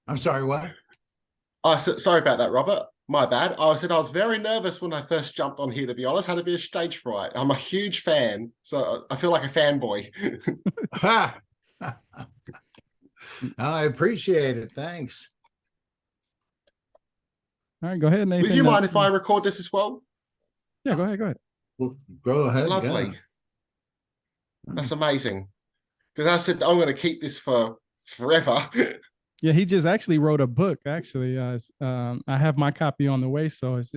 I'm sorry, what? I said, sorry about that, Robert. My bad. I said I was very nervous when I first jumped on here, to be honest. Had a bit of stage fright. I'm a huge fan, so I feel like a fanboy. Ha! I appreciate it. Thanks. All right, go ahead, Would Nathan. you mind if I record this as well? Yeah, go ahead. Go ahead. Well, go ahead. Lovely. Yeah. That's amazing. Because I said I'm going to keep this for forever. Yeah, he just actually wrote a book. Actually, I have my copy on the way, so it's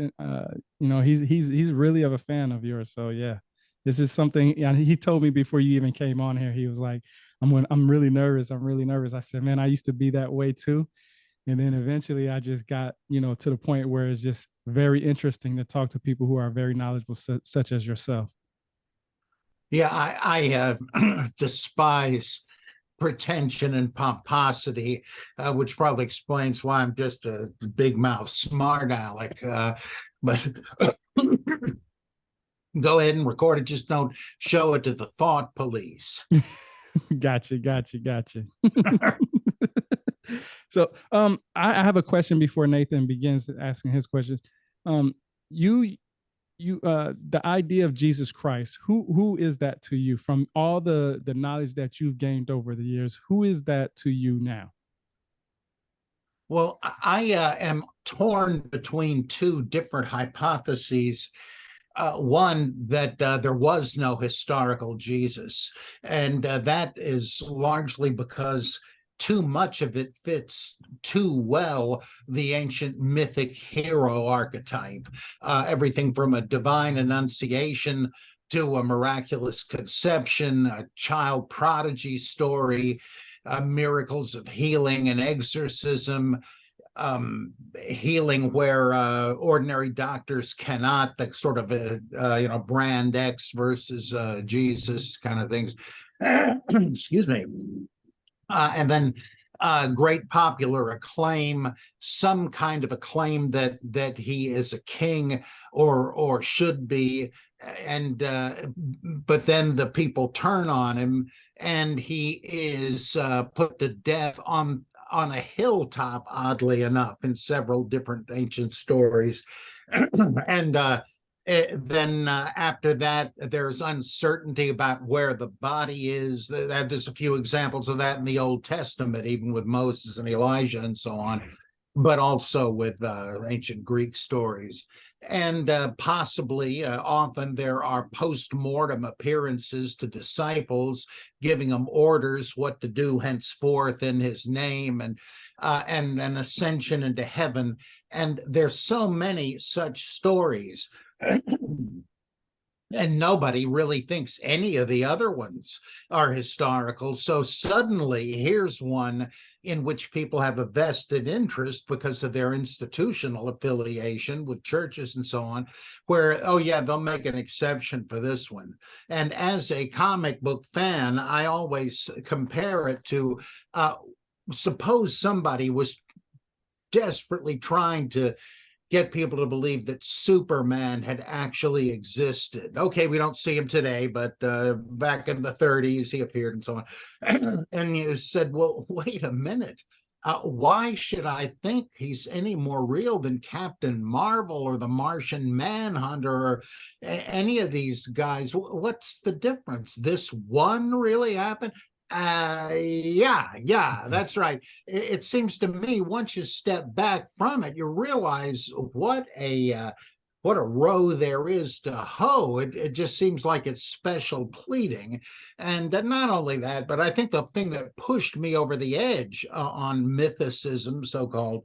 he's really of a fan of yours. So yeah, this is something. Yeah, he told me before you even came on here. He was like, I'm really nervous. I'm really nervous." I said, "Man, I used to be that way too." And then eventually, I just got to the point where it's just very interesting to talk to people who are very knowledgeable, such as yourself. Yeah, I despise pretension and pomposity, which probably explains why I'm just a big mouth smart aleck. But go ahead and record it. Just don't show it to the thought police. Gotcha. So I have a question before Nathan begins asking his questions. You the idea of Jesus Christ, who is that to you? From all the knowledge that you've gained over the years, who is that to you now? Well, I am torn between two different hypotheses. One, that there was no historical Jesus, and that is largely because too much of it fits too well the ancient mythic hero archetype. Everything from a divine annunciation to a miraculous conception, a child prodigy story, miracles of healing and exorcism, healing where ordinary doctors cannot, the sort of brand X versus Jesus kind of things. Excuse me. And then great popular acclaim, some kind of acclaim that he is a king or should be, and but then the people turn on him, and he is put to death on a hilltop, oddly enough, in several different ancient stories. And then after that, there's uncertainty about where the body is. There's a few examples of that in the Old Testament, even with Moses and Elijah and so on, but also with ancient Greek stories. And possibly often there are post-mortem appearances to disciples, giving them orders what to do henceforth in his name, and an ascension into heaven. And there's so many such stories. And nobody really thinks any of the other ones are historical. So suddenly here's one in which people have a vested interest because of their institutional affiliation with churches and so on, where, oh yeah, they'll make an exception for this one. And as a comic book fan, I always compare it to, suppose somebody was desperately trying to get people to believe that Superman had actually existed. Okay, we don't see him today, but back in the 30s, he appeared and so on. And you said, well, wait a minute. Why should I think he's any more real than Captain Marvel or the Martian Manhunter or any of these guys? What's the difference? This one really happened? Yeah, that's right. It seems to me once you step back from it, you realize what a row there is to hoe. It just seems like it's special pleading. And not only that, but I think the thing that pushed me over the edge on mythicism, so-called,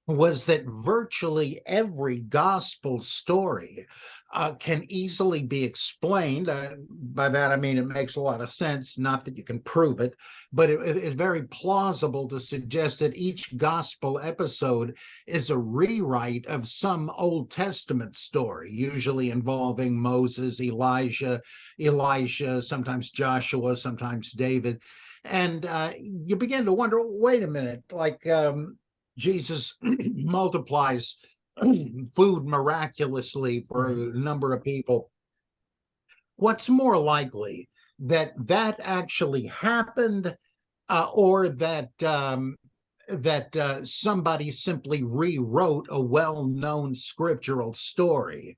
was that virtually every gospel story can easily be explained. By that, I mean, it makes a lot of sense, not that you can prove it, but it is very plausible to suggest that each gospel episode is a rewrite of some Old Testament story, usually involving Moses, Elijah, sometimes Joshua, sometimes David. And you begin to wonder, wait a minute, like Jesus multiplies food miraculously for a number of people. What's more likely, that actually happened, or that somebody simply rewrote a well-known scriptural story,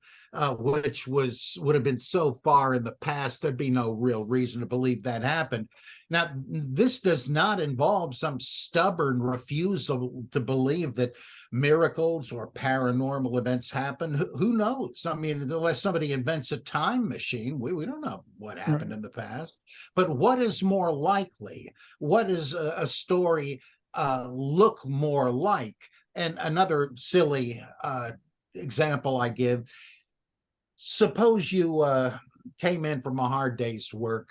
which would have been so far in the past, there'd be no real reason to believe that happened. Now, this does not involve some stubborn refusal to believe that miracles or paranormal events happen. Who knows? I mean, unless somebody invents a time machine, we don't know what happened in the past. But what is more likely? What is a story look more like? And another silly example I give, suppose you came in from a hard day's work,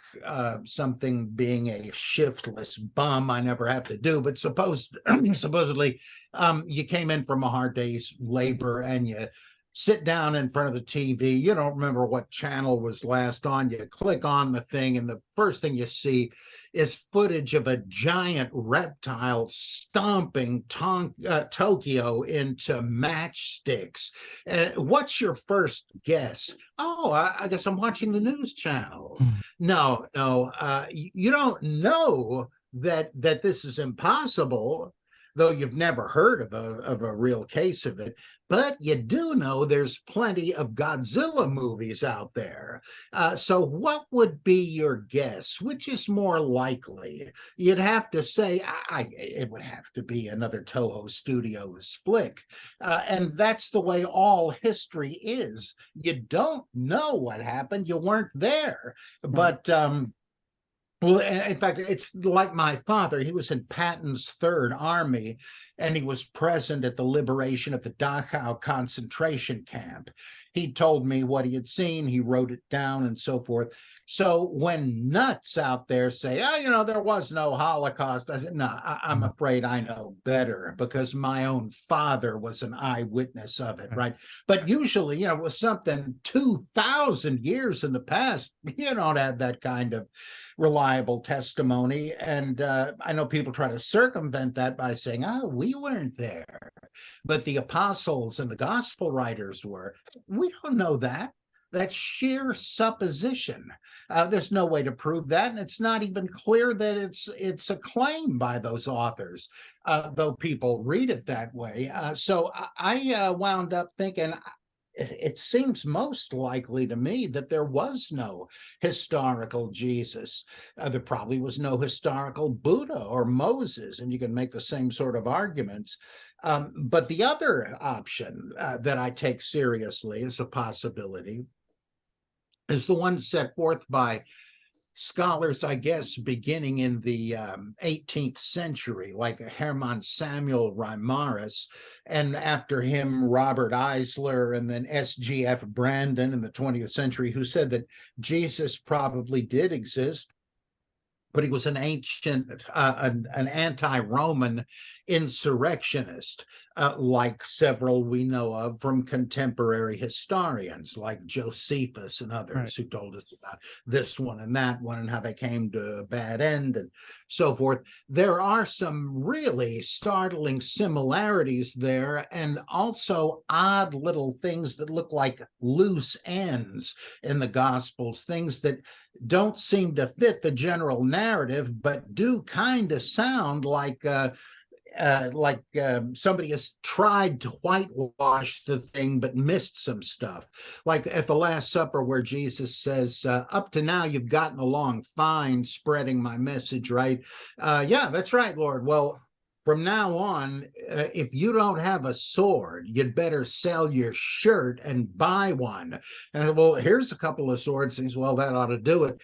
something being a shiftless bum I never have to do, but supposedly you came in from a hard day's labor and you sit down in front of the TV. You don't remember what channel was last on. You click on the thing, and the first thing you see is footage of a giant reptile stomping Tokyo into matchsticks. What's your first guess? Oh, I guess I'm watching the news channel. No, you don't know that this is impossible, though you've never heard of a real case of it. But you do know there's plenty of Godzilla movies out there. So what would be your guess? Which is more likely? You'd have to say, it would have to be another Toho Studios flick. And that's the way all history is. You don't know what happened. You weren't there. But well, in fact, it's like my father. He was in Patton's Third Army, and he was present at the liberation of the Dachau concentration camp. He told me what he had seen. He wrote it down and so forth. So when nuts out there say, oh, there was no Holocaust, I said, no, I'm afraid I know better, because my own father was an eyewitness of it, right? But usually, with something 2,000 years in the past, you don't have that kind of reliable testimony. And I know people try to circumvent that by saying, we weren't there, but the apostles and the gospel writers were. We don't know that. That's sheer supposition. There's no way to prove that, and it's not even clear that it's a claim by those authors, though people read it that way. So I wound up thinking, it seems most likely to me that there was no historical Jesus. There probably was no historical Buddha or Moses, and you can make the same sort of arguments. But the other option that I take seriously as a possibility is the one set forth by scholars, I guess, beginning in the 18th century, like Hermann Samuel Reimarus, and after him, Robert Eisler, and then S.G.F. Brandon in the 20th century, who said that Jesus probably did exist, but he was an ancient, an anti-Roman insurrectionist, like several we know of from contemporary historians, like Josephus and others, who told us about this one and that one and how they came to a bad end and so forth. There are some really startling similarities there, and also odd little things that look like loose ends in the Gospels, things that don't seem to fit the general narrative, but do kind of sound like somebody has tried to whitewash the thing but missed some stuff. Like at the Last Supper, where Jesus says, up to now you've gotten along fine spreading my message, right? Yeah, that's right, Lord. Well, from now on, if you don't have a sword, you'd better sell your shirt and buy one. And well, here's a couple of swords. Things, well, that ought to do it.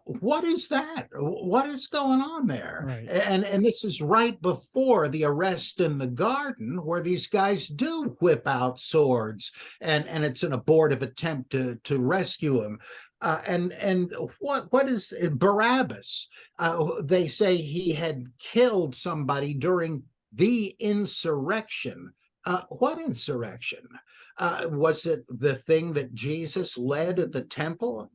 What is that? What is going on there? Right. And this is right before the arrest in the garden, where these guys do whip out swords, and it's an abortive attempt to rescue him. And what is Barabbas? They say he had killed somebody during the insurrection. What insurrection? Was it the thing that Jesus led at the temple?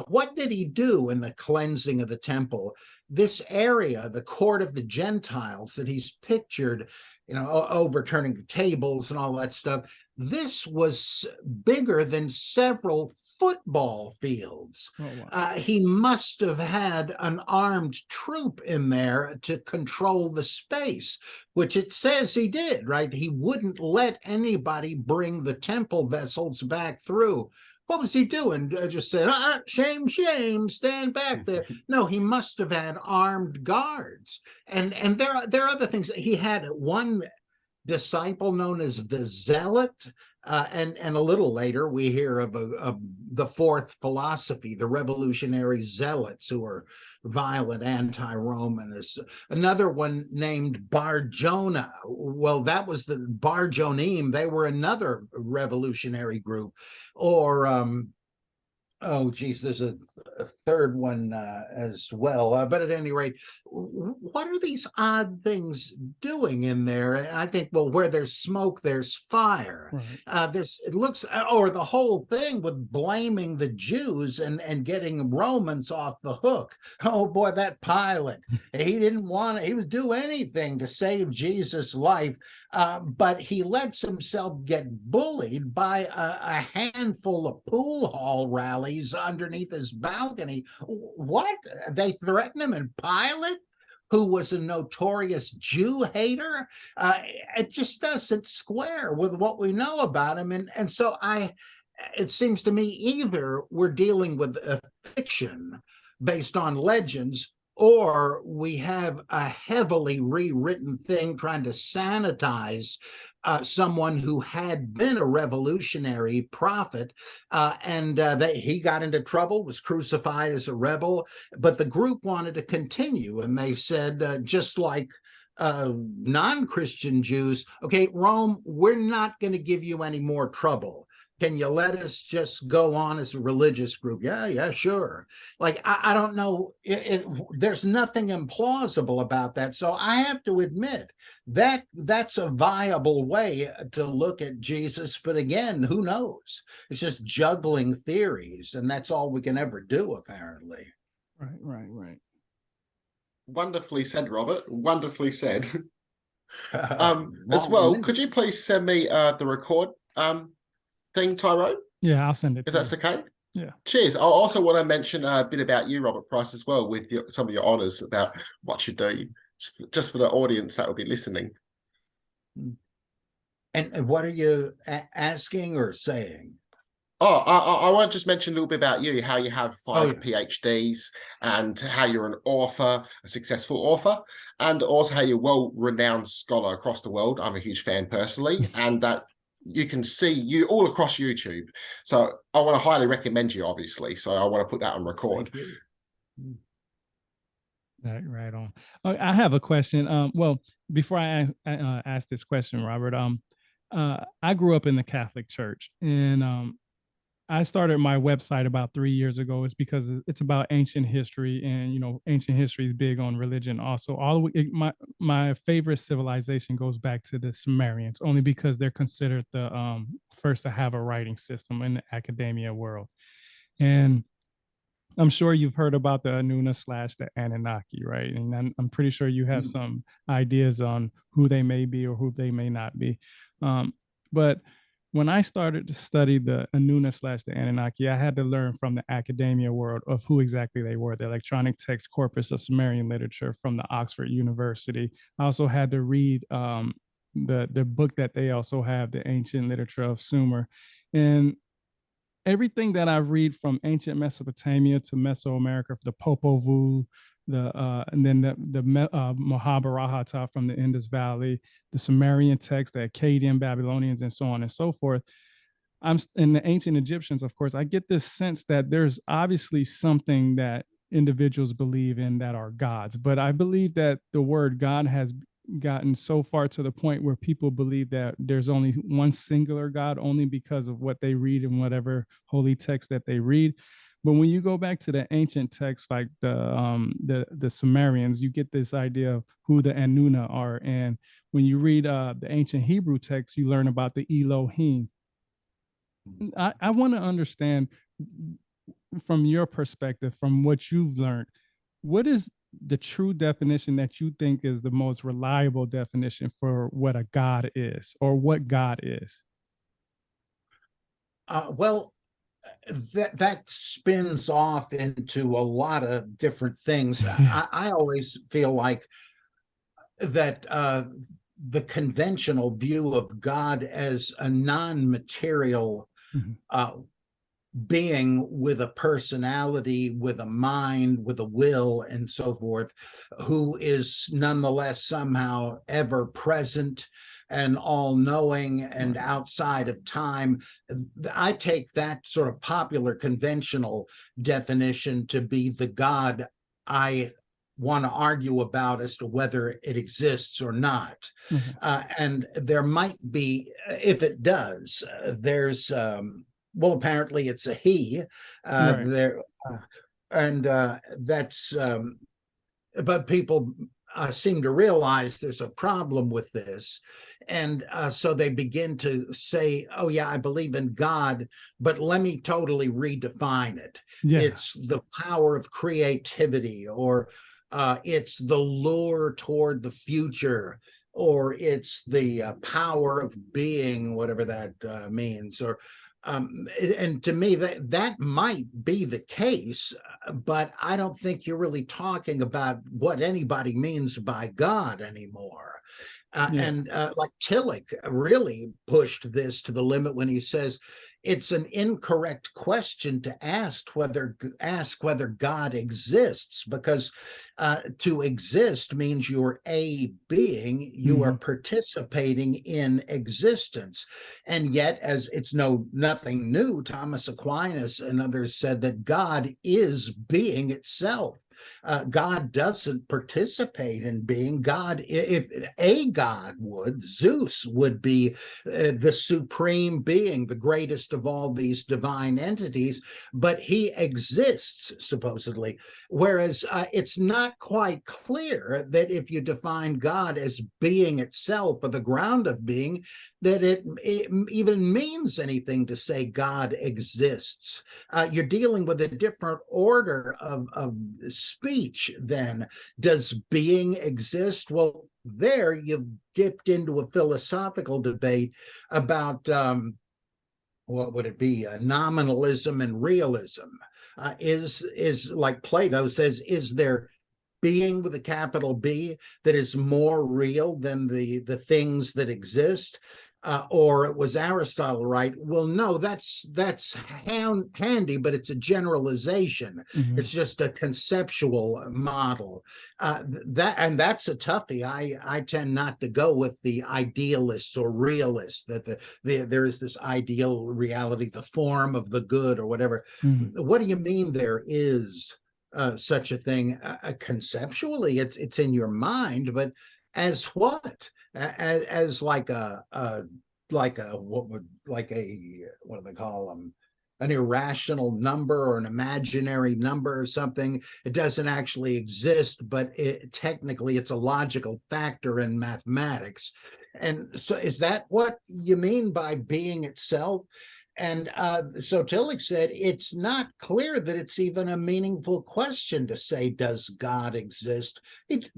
What did he do in the cleansing of the temple? This area, the court of the Gentiles that he's pictured, overturning the tables and all that stuff, this was bigger than several football fields. Oh, wow. He must have had an armed troop in there to control the space, which it says he did, right? He wouldn't let anybody bring the temple vessels back through. What was he doing? Just saying, shame, shame, stand back there. No, he must have had armed guards. And there are other things. He had one disciple known as the Zealot. And a little later, we hear of the fourth philosophy, the revolutionary zealots, who are violent anti-Romanists. Another one named Bar Jonah. Well, that was the Bar Jonim. They were another revolutionary group. Or oh, geez, there's a third one as well. But at any rate, what are these odd things doing in there? And I think, well, where there's smoke, there's fire. Right. It looks, or the whole thing with blaming the Jews and getting Romans off the hook. Oh boy, that Pilate, he didn't want to, he would do anything to save Jesus' life. But he lets himself get bullied by a handful of pool hall rallies underneath his balcony. What? They threaten him, and Pilate, who was a notorious Jew hater, it just doesn't square with what we know about him. And so it seems to me, either we're dealing with a fiction based on legends, or we have a heavily rewritten thing trying to sanitize someone who had been a revolutionary prophet, and he got into trouble, was crucified as a rebel, but the group wanted to continue, and they said, just like non-Christian Jews, okay, Rome, we're not going to give you any more trouble. Can you let us just go on as a religious group? Yeah, sure. Like, I don't know. There's nothing implausible about that. So I have to admit that that's a viable way to look at Jesus. But again, who knows? It's just juggling theories, and that's all we can ever do, apparently. Right. Wonderfully said, Robert. Wonderfully said. As well, could you please send me the record thing, Tyrone? Yeah, I'll send it. If that's okay. Yeah. Cheers. I also want to mention a bit about you, Robert Price, as well, with some of your honors about what you do, just for the audience that will be listening. And what are you asking or saying? Oh, I want to just mention a little bit about you, how you have 5 PhDs, and how you're an author, a successful author, and also how you're a well-renowned scholar across the world. I'm a huge fan personally, and that you can see you all across YouTube. So I want to highly recommend you, obviously. So I want to put that on record. Thank you. Right on. I have a question. Well, before I ask this question, Robert, I grew up in the Catholic Church, and I started my website about 3 years ago. It's because it's about ancient history, and ancient history is big on religion. Also, my favorite civilization goes back to the Sumerians, only because they're considered the first to have a writing system in the academia world. And I'm sure you've heard about the Anuna / the Anunnaki, right? And I'm pretty sure you have some ideas on who they may be or who they may not be. But when I started to study the Anuna / the Anunnaki, I had to learn from the academia world of who exactly they were, the electronic text corpus of Sumerian literature from the Oxford University. I also had to read the book that they also have, the Ancient Literature of Sumer. And everything that I read from ancient Mesopotamia to Mesoamerica, the Popol Vuh, and then the Mahabharata from the Indus Valley, the Sumerian text, the Akkadian Babylonians, and so on and so forth. And the ancient Egyptians, of course, I get this sense that there's obviously something that individuals believe in that are gods. But I believe that the word God has gotten so far to the point where people believe that there's only one singular God, only because of what they read in whatever holy text that they read. But when you go back to the ancient texts, like the Sumerians, you get this idea of who the Anuna are. And when you read the ancient Hebrew text, you learn about the Elohim. I want to understand, from your perspective, from what you've learned, what is the true definition that you think is the most reliable definition for what a God is, or what God is? Well, that spins off into a lot of different things. I always feel like that the conventional view of God as a non-material being with a personality, with a mind, with a will, and so forth, who is nonetheless somehow ever present and all-knowing and outside of time. I take that sort of popular conventional definition to be the God I want to argue about as to whether it exists or not. And there might be, if it does, there's well, apparently it's a he there, and that's but people seem to realize there's a problem with this, and so they begin to say, oh yeah, I believe in God, but let me totally redefine it. It's the power of creativity, or it's the lure toward the future, or it's the power of being, whatever that means, or and to me, that might be the case, but I don't think you're really talking about what anybody means by God anymore. And like Tillich really pushed this to the limit when he says it's an incorrect question to ask whether God exists, because to exist means you're a being, you are participating in existence. And yet, as it's nothing new, Thomas Aquinas and others said that God is being itself. God doesn't participate in being. God, if a God would, Zeus would be the supreme being, the greatest of all these divine entities, but he exists, supposedly. Whereas it's not quite clear that if you define God as being itself, or the ground of being, that it even means anything to say God exists. You're dealing with a different order of speech then. Does being exist? Well, there you've dipped into a philosophical debate about what would it be, nominalism and realism. Is like Plato says, is there being with a capital B that is more real than the things that exist? Or it was Aristotle, right? Well, no, that's handy, but it's a generalization. It's just a conceptual model. That's a toughie. I tend not to go with the idealists or realists, that there is this ideal reality, the form of the good or whatever. What do you mean there is such a thing? Conceptually, it's in your mind, but as what? As like a what do they call them? An irrational number or an imaginary number or something. It doesn't actually exist, but technically it's a logical factor in mathematics. And so is that what you mean by being itself? And so Tillich said, it's not clear that it's even a meaningful question to say, does God exist?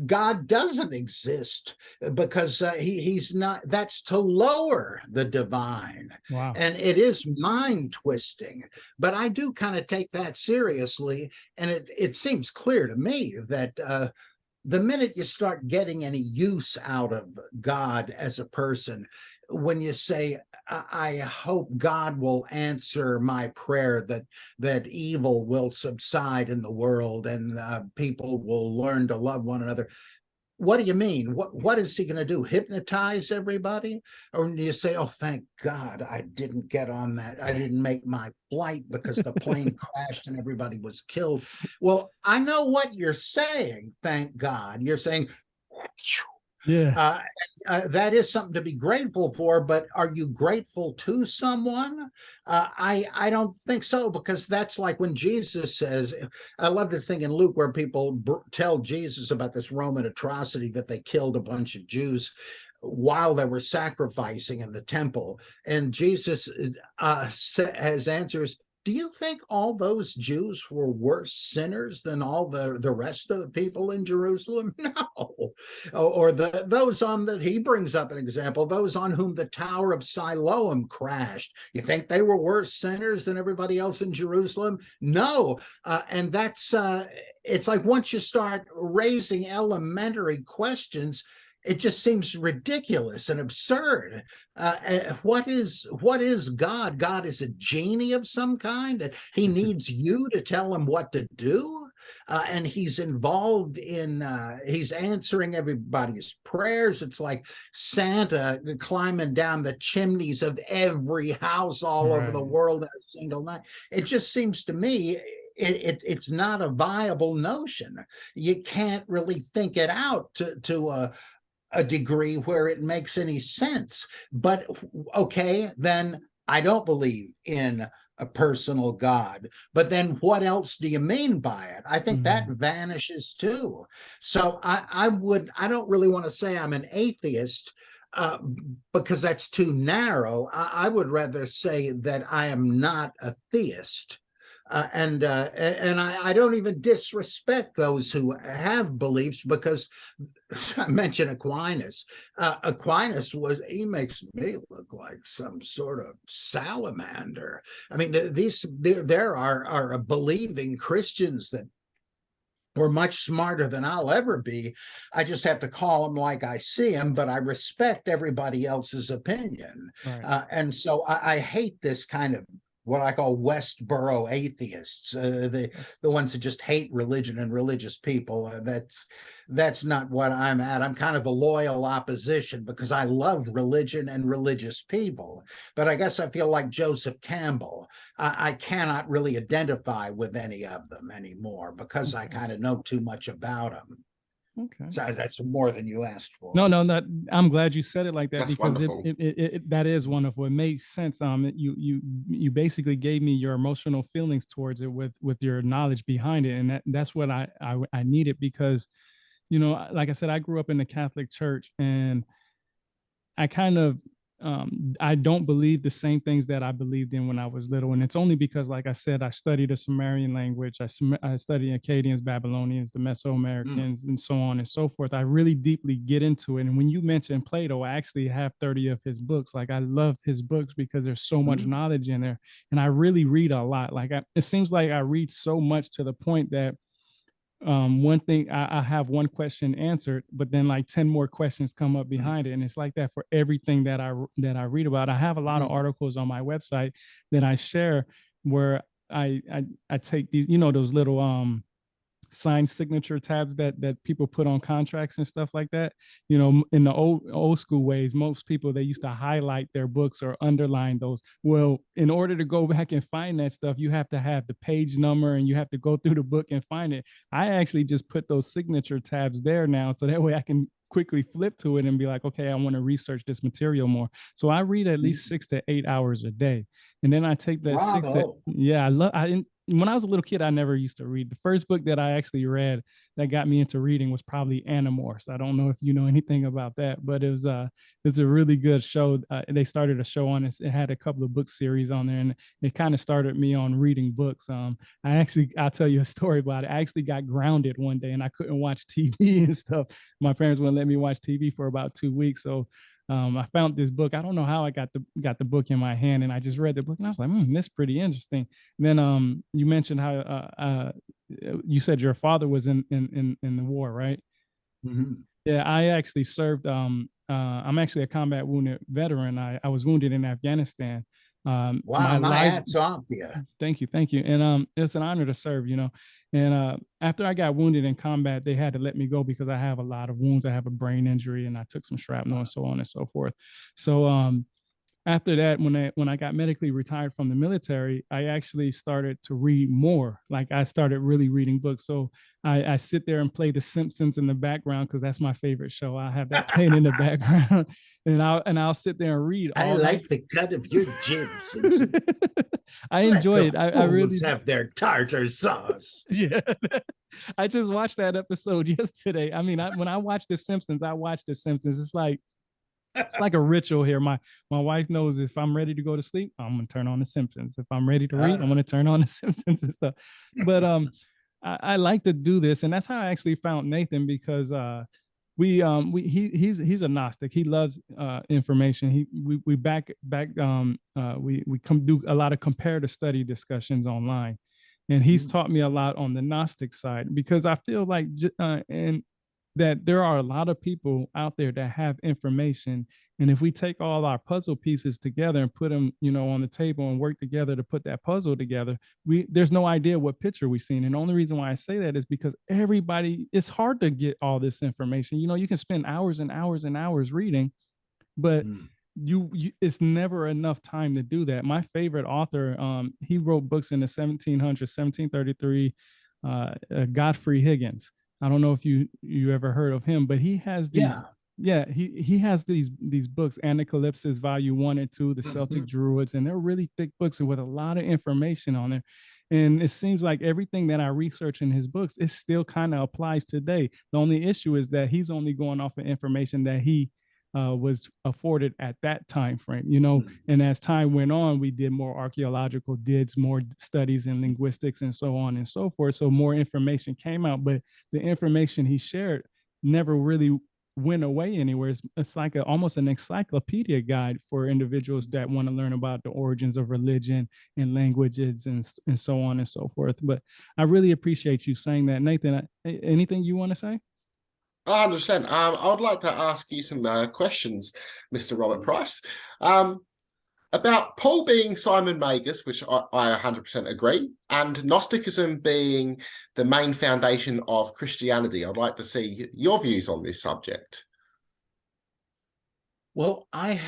God doesn't exist, because he's not, that's to lower the divine. And it is mind twisting, but I do kind of take that seriously. And it seems clear to me that the minute you start getting any use out of God as a person, when you say, I hope God will answer my prayer that evil will subside in the world and people will learn to love one another. What do you mean? What is he going to do? Hypnotize everybody? Or do you say, oh, thank God I didn't get on that. I didn't make my flight because the plane crashed and everybody was killed. Well, I know what you're saying. Thank God. You're saying, that is something to be grateful for, but are you grateful to someone? I don't think so, because that's like when Jesus says, I love this thing in Luke where people tell Jesus about this Roman atrocity that they killed a bunch of Jews while they were sacrificing in the temple. And Jesus has answers, do you think all those Jews were worse sinners than all the rest of the people in Jerusalem? No. Or those on that he brings up an example, those on whom the Tower of Siloam crashed. You think they were worse sinners than everybody else in Jerusalem? No. And that's it's like once you start raising elementary questions, it just seems ridiculous and absurd. What is God? God is a genie of some kind, and he needs you to tell him what to do. And he's involved in, he's answering everybody's prayers. It's like Santa climbing down the chimneys of every house all over the world in a single night. It just seems to me it's not a viable notion. You can't really think it out to a degree where it makes any sense. But okay, then I don't believe in a personal God. But then what else do you mean by it? I think that vanishes too. So I don't really want to say I'm an atheist, because that's too narrow. I would rather say that I am not a theist. And I don't even disrespect those who have beliefs, because I mentioned Aquinas. Aquinas he makes me look like some sort of salamander. I mean, there are believing Christians that were much smarter than I'll ever be. I just have to call them like I see them, but I respect everybody else's opinion. Right. And so I hate this kind of what I call Westboro atheists, the ones that just hate religion and religious people. That's not what I'm at. I'm kind of a loyal opposition because I love religion and religious people. But I guess I feel like Joseph Campbell. I cannot really identify with any of them anymore because I kind of know too much about them. Okay. So that's more than you asked for. No, I'm glad you said it like that. That's because wonderful. That is wonderful. It makes sense. You basically gave me your emotional feelings towards it with your knowledge behind it, and that's what I needed, because, like I said, I grew up in the Catholic Church, and I kind of I don't believe the same things that I believed in when I was little. And it's only because, like I said, I studied the Sumerian language. I studied Akkadians, Babylonians, the Mesoamericans, and so on and so forth. I really deeply get into it. And when you mentioned Plato, I actually have 30 of his books. Like, I love his books because there's so much knowledge in there. And I really read a lot. Like, it seems like I read so much to the point that one thing, I have one question answered, but then like 10 more questions come up behind it. And it's like that for everything that I read about. I have a lot of articles on my website that I share where I take these, those little signed signature tabs that people put on contracts and stuff like that. In the old school ways, most people, they used to highlight their books or underline those. Well, in order to go back and find that stuff, you have to have the page number and you have to go through the book and find it. I actually just put those signature tabs there now, so that way I can quickly flip to it and be like, okay, I want to research this material more. So I read at least 6 to 8 hours a day, and then I take that when I was a little kid, I never used to read. The first book that I actually read that got me into reading was probably Animorphs. I don't know if you know anything about that, but it's a really good show. They started a show on it. It had a couple of book series on there, and it kind of started me on reading books. I'll tell you a story about it. I actually got grounded one day and I couldn't watch TV and stuff. My parents wouldn't let me watch TV for about 2 weeks. So I found this book. I don't know how I got the book in my hand, and I just read the book, and I was like, "This is pretty interesting." And then you mentioned how you said your father was in the war, right? Mm-hmm. Yeah, I actually served. I'm actually a combat wounded veteran. I was wounded in Afghanistan. Wow, my hat's off to you. Thank you. And it's an honor to serve, And after I got wounded in combat, they had to let me go because I have a lot of wounds. I have a brain injury and I took some shrapnel and so on and so forth. So after that, when I got medically retired from the military, I actually started to read more. Like, I started really reading books. So I sit there and play The Simpsons in the background because that's my favorite show. I have that playing in the background, and I'll sit there and read. I like the cut of your jibs. I enjoy it. I really have their tartar sauce. Yeah, I just watched that episode yesterday. I mean, when I watch The Simpsons, I watch The Simpsons. It's like, It's like a ritual here. My wife knows if I'm ready to go to sleep, I'm gonna turn on The Simpsons. If I'm ready to read, I'm gonna turn on The Simpsons and stuff. But I like to do this, and that's how I actually found Nathan, because he's a Gnostic. He loves information. We we come do a lot of comparative study discussions online, and he's taught me a lot on the Gnostic side, because I feel like and that there are a lot of people out there that have information, and if we take all our puzzle pieces together and put them, on the table and work together to put that puzzle together, there's no idea what picture we've seen. And the only reason why I say that is because it's hard to get all this information. You can spend hours and hours and hours reading, but it's never enough time to do that. My favorite author, he wrote books in the 1700s, 1733, Godfrey Higgins. I don't know if you ever heard of him, but he has these. Yeah, he has these books, Anacalypsis Volume 1 and 2, the Celtic Druids, and they're really thick books with a lot of information on there. And it seems like everything that I research in his books, it still kind of applies today. The only issue is that he's only going off of information that he was afforded at that time frame, and as time went on, we did more archaeological digs, more studies in linguistics, and so on and so forth. So more information came out, but the information he shared never really went away anywhere. It's like almost an encyclopedia guide for individuals that want to learn about the origins of religion and languages and so on and so forth. But I really appreciate you saying that. Nathan, anything you want to say? 100%. I would like to ask you some questions, Mr. Robert Price, about Paul being Simon Magus, which I 100% agree, and Gnosticism being the main foundation of Christianity. I'd like to see your views on this subject. Well, I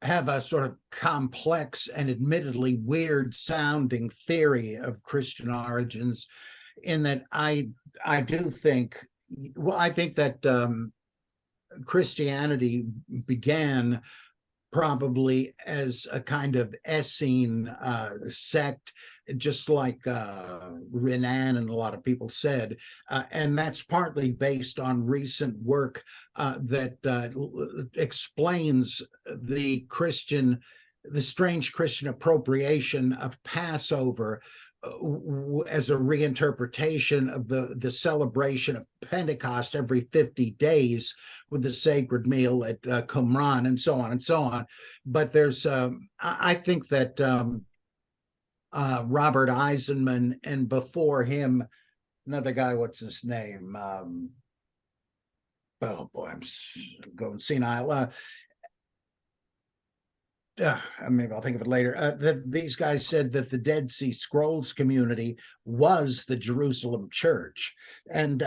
have a sort of complex and admittedly weird sounding theory of Christian origins, in that I do think, I think that Christianity began probably as a kind of Essene sect, just like Renan and a lot of people said. And that's partly based on recent work that explains the strange Christian appropriation of Passover as a reinterpretation of the celebration of Pentecost every 50 days with the sacred meal at Qumran, and so on and so on. But there's, I think that Robert Eisenman, and before him, another guy, what's his name? Oh boy, I'm going senile. Maybe I'll think of it later. These guys said that the Dead Sea Scrolls community was the Jerusalem church, and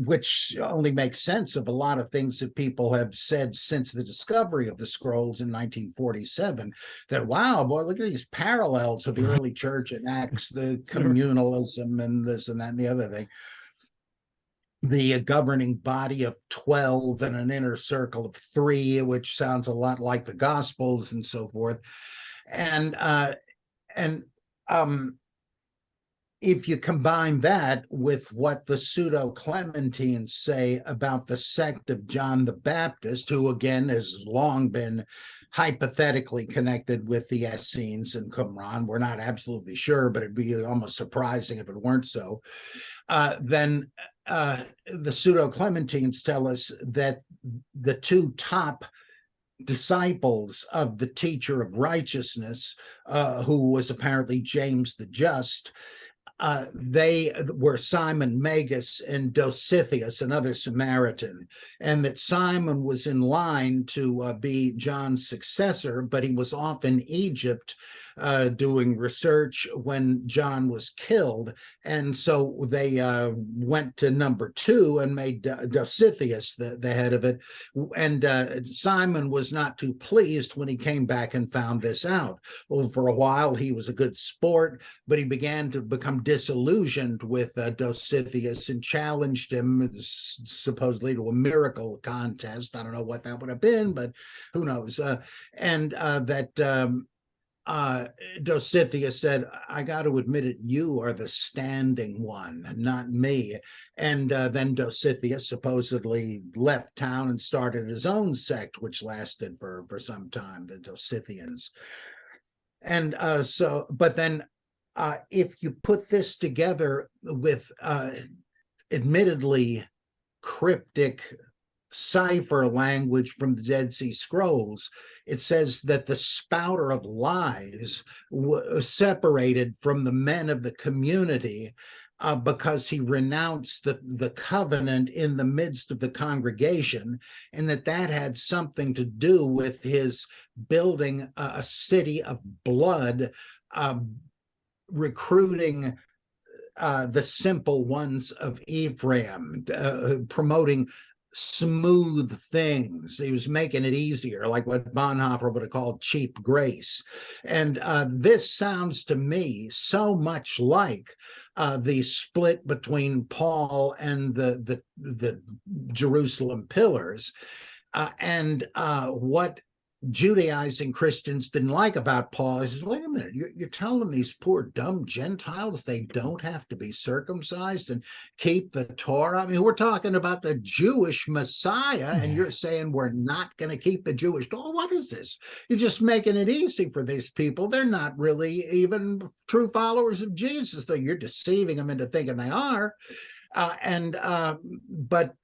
which only makes sense of a lot of things that people have said since the discovery of the scrolls in 1947. That, wow, boy, look at these parallels of the early church in Acts, the communalism and this and that and the other thing. The governing body of 12 and an inner circle of 3, which sounds a lot like the Gospels and so forth. And if you combine that with what the pseudo-Clementines say about the sect of John the Baptist, who again has long been hypothetically connected with the Essenes and Qumran, we're not absolutely sure, but it'd be almost surprising if it weren't so, then the pseudo-Clementines tell us that the two top disciples of the teacher of righteousness, who was apparently James the Just, they were Simon Magus and Dositheus, another Samaritan, and that Simon was in line to be John's successor, but he was off in Egypt doing research when John was killed. And so they went to number 2 and made Dositheus the head of it. And Simon was not too pleased when he came back and found this out. Well, for a while, he was a good sport, but he began to become disillusioned with Dositheus and challenged him supposedly to a miracle contest. I don't know what that would have been, but who knows? Dositheus said, I got to admit it, you are the standing one, not me. And then Dositheus supposedly left town and started his own sect, which lasted for some time, the Dosithians. And but then if you put this together with admittedly cryptic cipher language from the Dead Sea Scrolls, it says that the spouter of lies was separated from the men of the community because he renounced the covenant in the midst of the congregation, and that had something to do with his building a city of blood, recruiting the simple ones of Ephraim, promoting smooth things. He was making it easier, like what Bonhoeffer would have called cheap grace. And this sounds to me so much like the split between Paul and the Jerusalem pillars, and what Judaizing Christians didn't like about Paul. He says, wait a minute, you're telling these poor dumb Gentiles they don't have to be circumcised and keep the Torah? I mean, we're talking about the Jewish Messiah, and you're saying we're not going to keep the Jewish Torah? What is this? You're just making it easy for these people. They're not really even true followers of Jesus, though you're deceiving them into thinking they are. But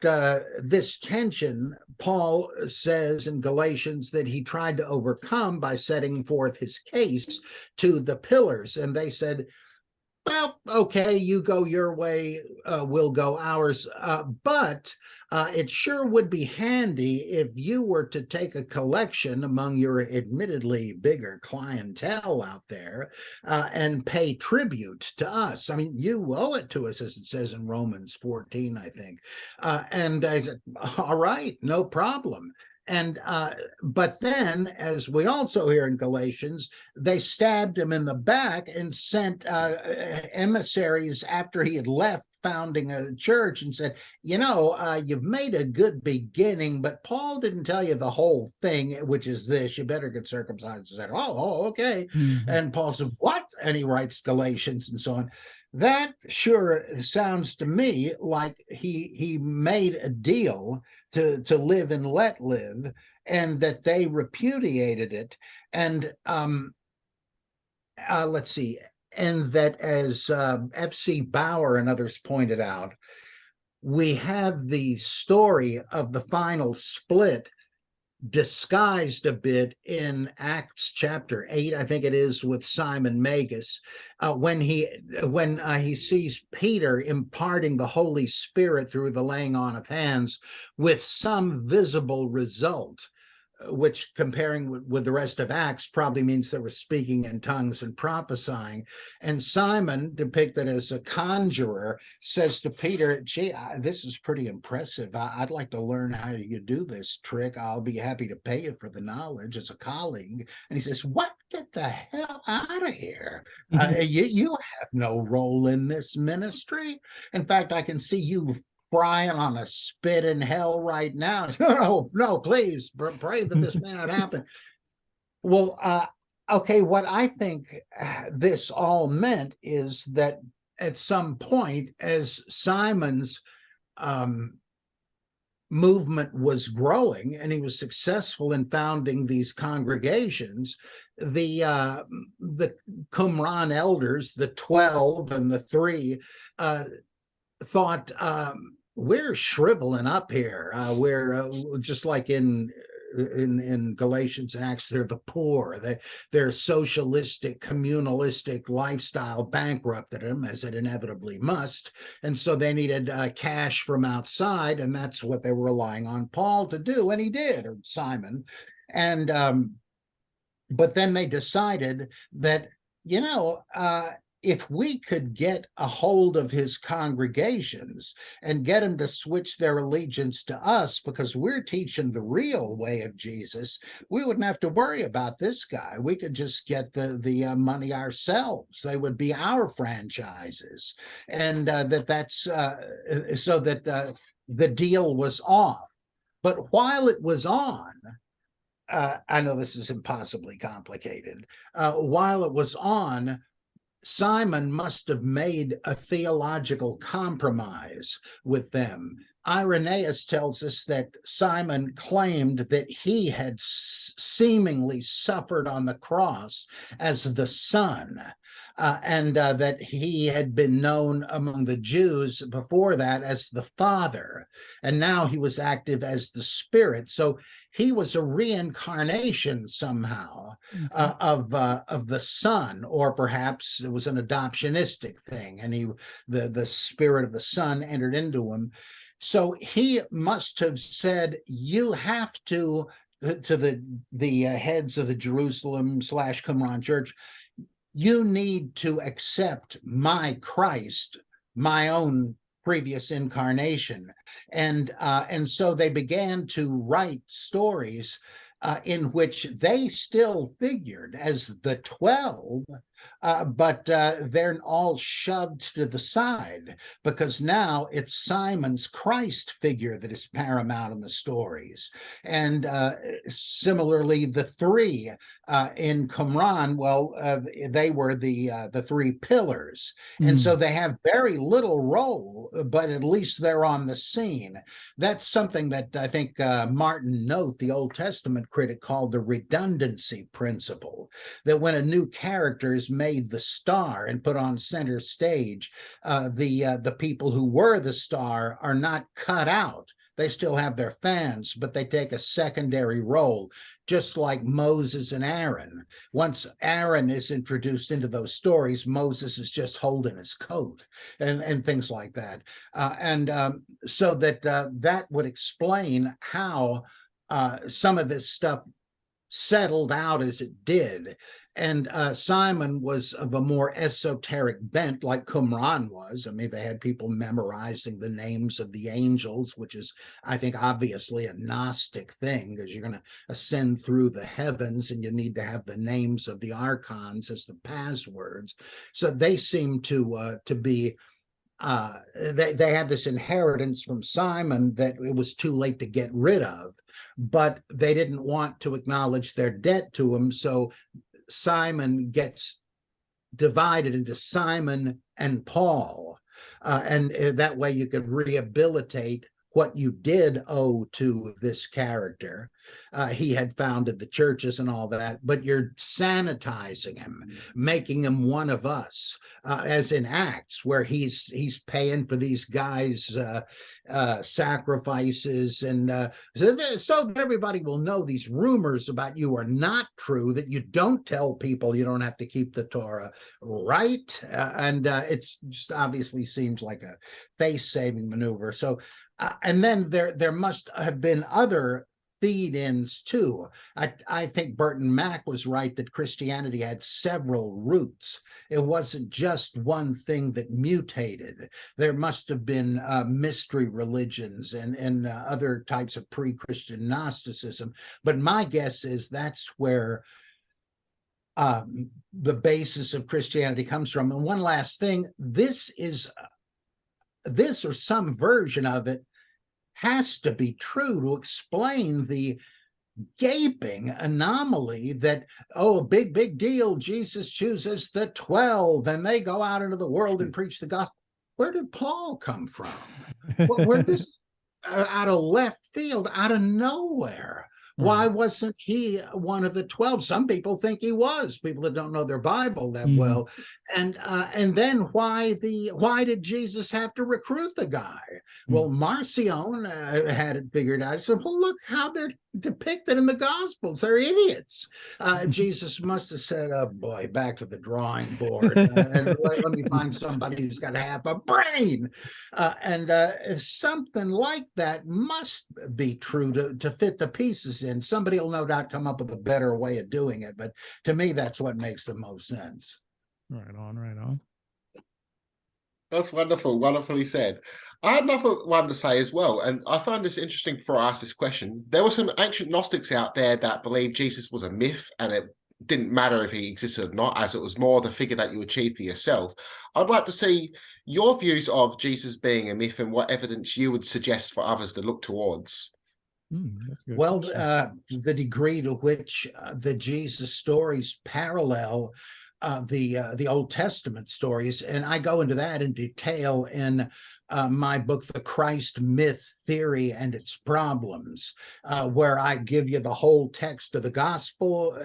this tension, Paul says in Galatians that he tried to overcome by setting forth his case to the pillars. And they said, well, okay, you go your way, we'll go ours. But it sure would be handy if you were to take a collection among your admittedly bigger clientele out there and pay tribute to us. I mean, you owe it to us, as it says in Romans 14, I think. And I said, all right, no problem. And but then, as we also hear in Galatians, they stabbed him in the back and sent emissaries after he had left founding a church and said, you know, you've made a good beginning, but Paul didn't tell you the whole thing, which is this: you better get circumcised. And said, oh, okay. Mm-hmm. And Paul said, what? And he writes Galatians and so on. That sure sounds to me like he made a deal to live and let live, and that they repudiated it. And let's see, and that, as F.C. Bauer and others pointed out, we have the story of the final split disguised a bit in Acts chapter 8, I think it is, with Simon Magus, when he sees Peter imparting the Holy Spirit through the laying on of hands with some visible result, which, comparing with the rest of Acts, probably means they were speaking in tongues and prophesying. And Simon, depicted as a conjurer, says to Peter, gee, this is pretty impressive. I'd like to learn how you do this trick. I'll be happy to pay you for the knowledge as a colleague. And he says, what? Get the hell out of here. You have no role in this ministry. In fact, I can see you frying on a spit in hell right now. No, please pray that this may not happen. Well, okay, what I think this all meant is that at some point, as Simon's movement was growing and he was successful in founding these congregations, the Qumran elders, the 12 and the 3, thought, we're shriveling up here. We're just like in Galatians and Acts, they're the poor. Their socialistic, communalistic lifestyle bankrupted them, as it inevitably must. And so they needed cash from outside, and that's what they were relying on Paul to do. And he did, or Simon. And but then they decided that, you know, if we could get a hold of his congregations and get them to switch their allegiance to us because we're teaching the real way of Jesus, we wouldn't have to worry about this guy. We could just get the money ourselves. They would be our franchises. And that's so that the deal was off. But while it was on, I know this is impossibly complicated. While it was on, Simon must have made a theological compromise with them. Irenaeus tells us that Simon claimed that he had seemingly suffered on the cross as the Son, and that he had been known among the Jews before that as the Father, and now he was active as the Spirit. So he was a reincarnation somehow of the Son, or perhaps it was an adoptionistic thing, and the spirit of the Son entered into him. So he must have said, "You have to the heads of the Jerusalem / Qumran church, you need to accept my Christ, my own previous incarnation." And so they began to write stories in which they still figured as the 12, but they're all shoved to the side, because now it's Simon's Christ figure that is paramount in the stories. And similarly, the three in Qumran, well, they were the three pillars. And so they have very little role, but at least they're on the scene. That's something that I think Martin Noth, the Old Testament critic, called the redundancy principle, that when a new character is made the star and put on center stage, the people who were the star are not cut out. They still have their fans, but they take a secondary role, just like Moses and Aaron. Once Aaron is introduced into those stories, Moses is just holding his coat and things like that. So that would explain how some of this stuff settled out as it did. And Simon was of a more esoteric bent, like Qumran was. I mean, they had people memorizing the names of the angels, which is, I think, obviously a Gnostic thing, because you're going to ascend through the heavens and you need to have the names of the archons as the passwords. So they seem to be they had this inheritance from Simon that it was too late to get rid of, but they didn't want to acknowledge their debt to him. So Simon gets divided into Simon and Paul, and that way you could rehabilitate what you did owe to this character. He had founded the churches and all that, but you're sanitizing him, making him one of us, as in Acts, where he's paying for these guys' sacrifices, and so that everybody will know these rumors about you are not true, that you don't tell people you don't have to keep the Torah, right? And it's just obviously seems like a face-saving maneuver. So and then there must have been other feed-ins too. I think Burton Mack was right that Christianity had several roots. It wasn't just one thing that mutated. There must have been mystery religions and other types of pre-Christian Gnosticism. But my guess is that's where the basis of Christianity comes from. And one last thing, this or some version of it has to be true to explain the gaping anomaly that, oh, big deal, Jesus chooses the 12 and they go out into the world and preach the gospel. Where did Paul come from? Where this out of left field, out of nowhere? Why wasn't he one of the 12? Some people think he was, people that don't know their Bible that well. And then why did Jesus have to recruit the guy? Well, Marcion had it figured out. He said, well, look how they're depicted in the Gospels. They're idiots. Jesus must have said, oh boy, back to the drawing board. And let me find somebody who's got half a brain. And something like that must be true to fit the pieces in. Somebody will no doubt come up with a better way of doing it. But to me, that's what makes the most sense. Right on. That's wonderful, wonderfully said. I had another one to say as well, and I find this interesting before I ask this question. There were some ancient Gnostics out there that believed Jesus was a myth, and it didn't matter if he existed or not, as it was more the figure that you achieved for yourself. I'd like to see your views of Jesus being a myth and what evidence you would suggest for others to look towards. That's a good Well, question. the degree to which the Jesus stories parallel the Old Testament stories, and I go into that in detail in my book, The Christ Myth Theory and Its Problems, where I give you the whole text of the gospel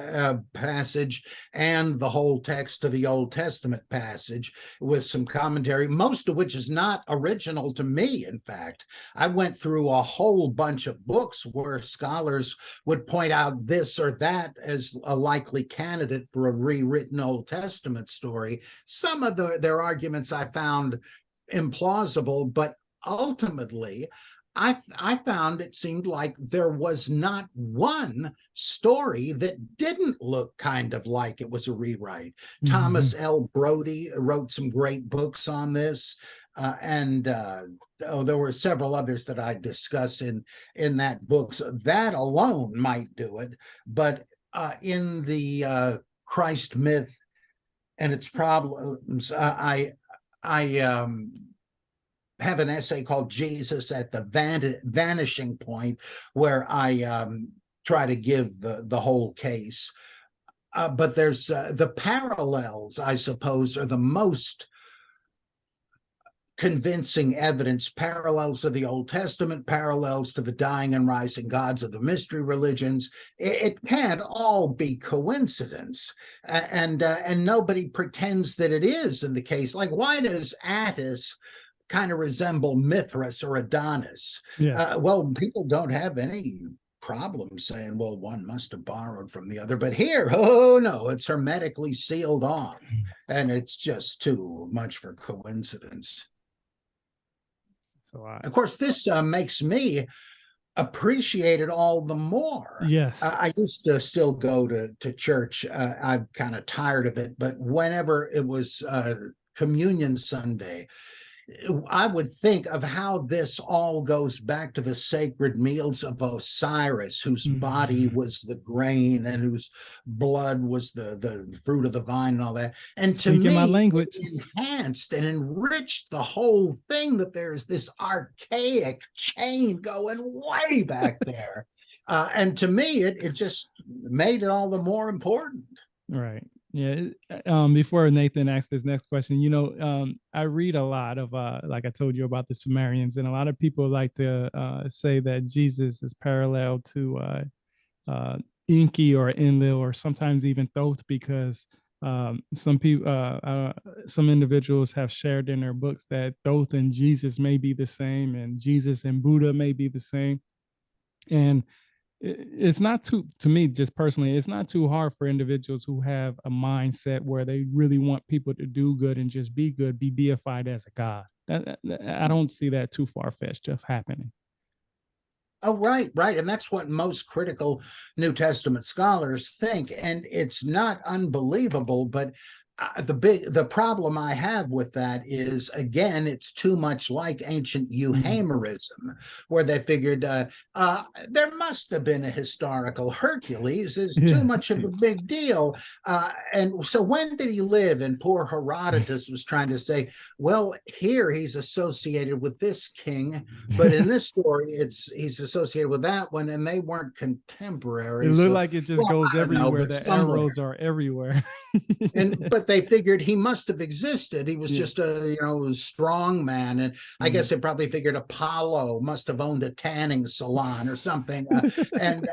passage and the whole text of the Old Testament passage with some commentary, most of which is not original to me. In fact, I went through a whole bunch of books where scholars would point out this or that as a likely candidate for a rewritten Old Testament story. Some of their arguments I found implausible, but ultimately I found it seemed like there was not one story that didn't look kind of like it was a rewrite. Thomas L. Brody wrote some great books on this, and there were several others that I discuss in that book. So that alone might do it, but in the Christ Myth and Its Problems, I have an essay called Jesus at the Vanishing Point, where I try to give the whole case. But there's the parallels, I suppose, are the most convincing evidence, parallels to the Old Testament, parallels to the dying and rising gods of the mystery religions. It can't all be coincidence, and nobody pretends that it is in the case. Like, why does Attis kind of resemble Mithras or Adonis? Yeah. Well, people don't have any problem saying, well, one must have borrowed from the other, but here, oh no, it's hermetically sealed off, and it's just too much for coincidence. Of course, this makes me appreciate it all the more. Yes. I used to still go to church. I'm kind of tired of it, but whenever it was Communion Sunday, I would think of how this all goes back to the sacred meals of Osiris, whose body was the grain and whose blood was the fruit of the vine and all that. And to Speaking me, my language, it enhanced and enriched the whole thing, that there's this archaic chain going way back there. And to me, it just made it all the more important. Right. Yeah. Before Nathan asks this next question, I read a lot of, like I told you about the Sumerians, and a lot of people like to say that Jesus is parallel to Enki or Enlil, or sometimes even Thoth, because some individuals have shared in their books that Thoth and Jesus may be the same, and Jesus and Buddha may be the same. And it's not too, to me, just personally, it's not too hard for individuals who have a mindset where they really want people to do good and just be good, be deified as a god. I don't see that too far-fetched of happening. Oh, right. And that's what most critical New Testament scholars think. And it's not unbelievable, but the problem I have with that is, again, it's too much like ancient Euhemerism, where they figured there must have been a historical Hercules. It's too much of a big deal. And so when did he live? And poor Herodotus was trying to say, well, here he's associated with this king, but in this story, he's associated with that one, and they weren't contemporaries. It looked like it just goes everywhere. The arrows are everywhere. But they figured he must have existed. He was just a strong man, and I guess they probably figured Apollo must have owned a tanning salon or something. And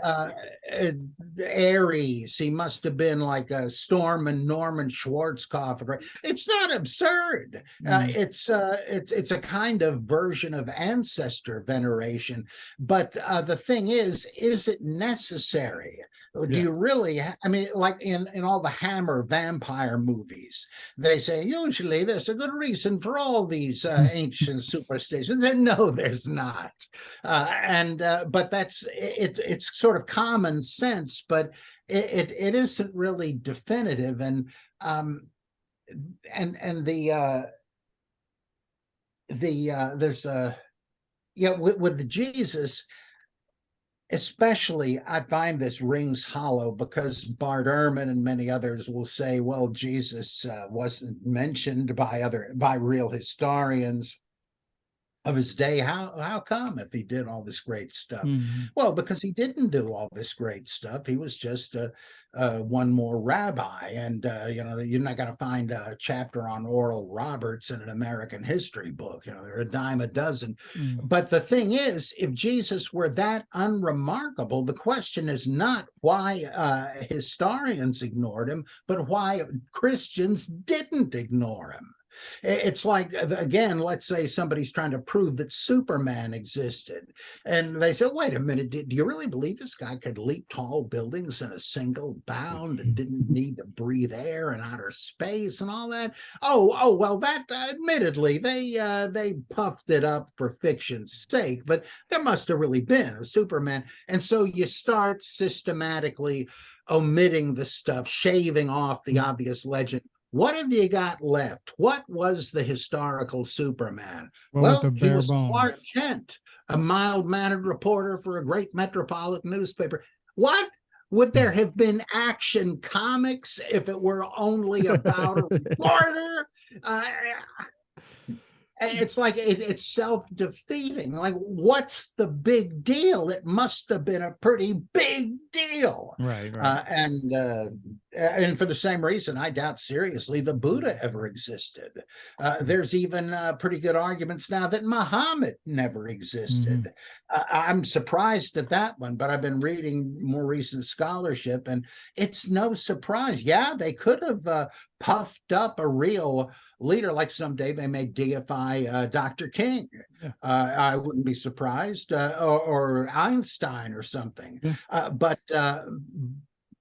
Ares, he must have been like a Storm and Norman Schwarzkopf. Right? It's not absurd. It's a kind of version of ancestor veneration. But the thing is it necessary? Do you really? I mean, like in all the Hammer vampire movies, they say usually there's a good reason for all these ancient superstitions, and no, there's not. But it's sort of common sense, but it isn't really definitive. And there's with the Jesus. Especially, I find this rings hollow because Bart Ehrman and many others will say, well, Jesus wasn't mentioned by real historians. of his day. How come, if he did all this great stuff? Mhm. Well, because he didn't do all this great stuff. He was just one more rabbi, and you're not going to find a chapter on Oral Roberts in an American history book. There are a dime a dozen. Mm. But the thing is, if Jesus were that unremarkable, the question is not why historians ignored him, but why Christians didn't ignore him. It's like, again, let's say somebody's trying to prove that Superman existed. And they say, wait a minute, do you really believe this guy could leap tall buildings in a single bound and didn't need to breathe air in outer space and all that? Well, that admittedly, they puffed it up for fiction's sake, but there must have really been a Superman. And so you start systematically omitting the stuff, shaving off the obvious legend. What have you got left? What was the historical Superman? What was the Well, he bare was Clark bones? Kent, a mild-mannered reporter for a great metropolitan newspaper. What? Would there have been Action Comics if it were only about a reporter? It's like it's self-defeating. Like, what's the big deal? It must have been a pretty big deal. Right. And for the same reason, I doubt seriously the Buddha ever existed. There's even pretty good arguments now that Muhammad never existed. I'm surprised at that one, but I've been reading more recent scholarship, and it's no surprise. Yeah, they could have puffed up a real leader, like someday they may deify Dr. King. Yeah. I wouldn't be surprised, or Einstein or something. Yeah.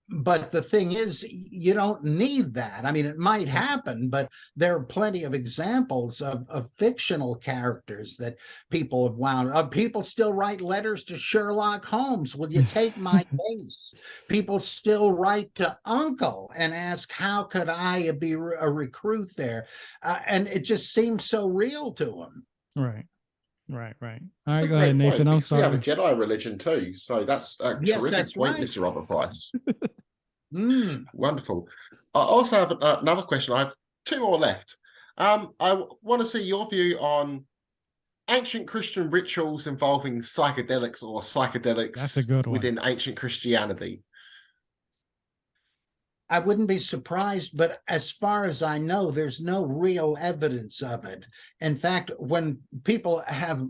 But the thing is, you don't need that. I mean, it might happen, but there are plenty of examples of fictional characters that people have wound up. People still write letters to Sherlock Holmes. Will you take my case? People still write to Uncle and ask, how could I be a recruit there? And it just seems so real to them. Right. All That's right, a go ahead, great point, Nathan. I'm because we have a sorry. Jedi religion too. So that's a Yes, terrific that's point, right. Mr. Robert Price. Mm. Wonderful. I also have another question. I have two more left. I want to see your view on ancient Christian rituals involving psychedelics or psychedelics That's a good one. within ancient Christianity. I wouldn't be surprised, but as far as I know, there's no real evidence of it. In fact, when people have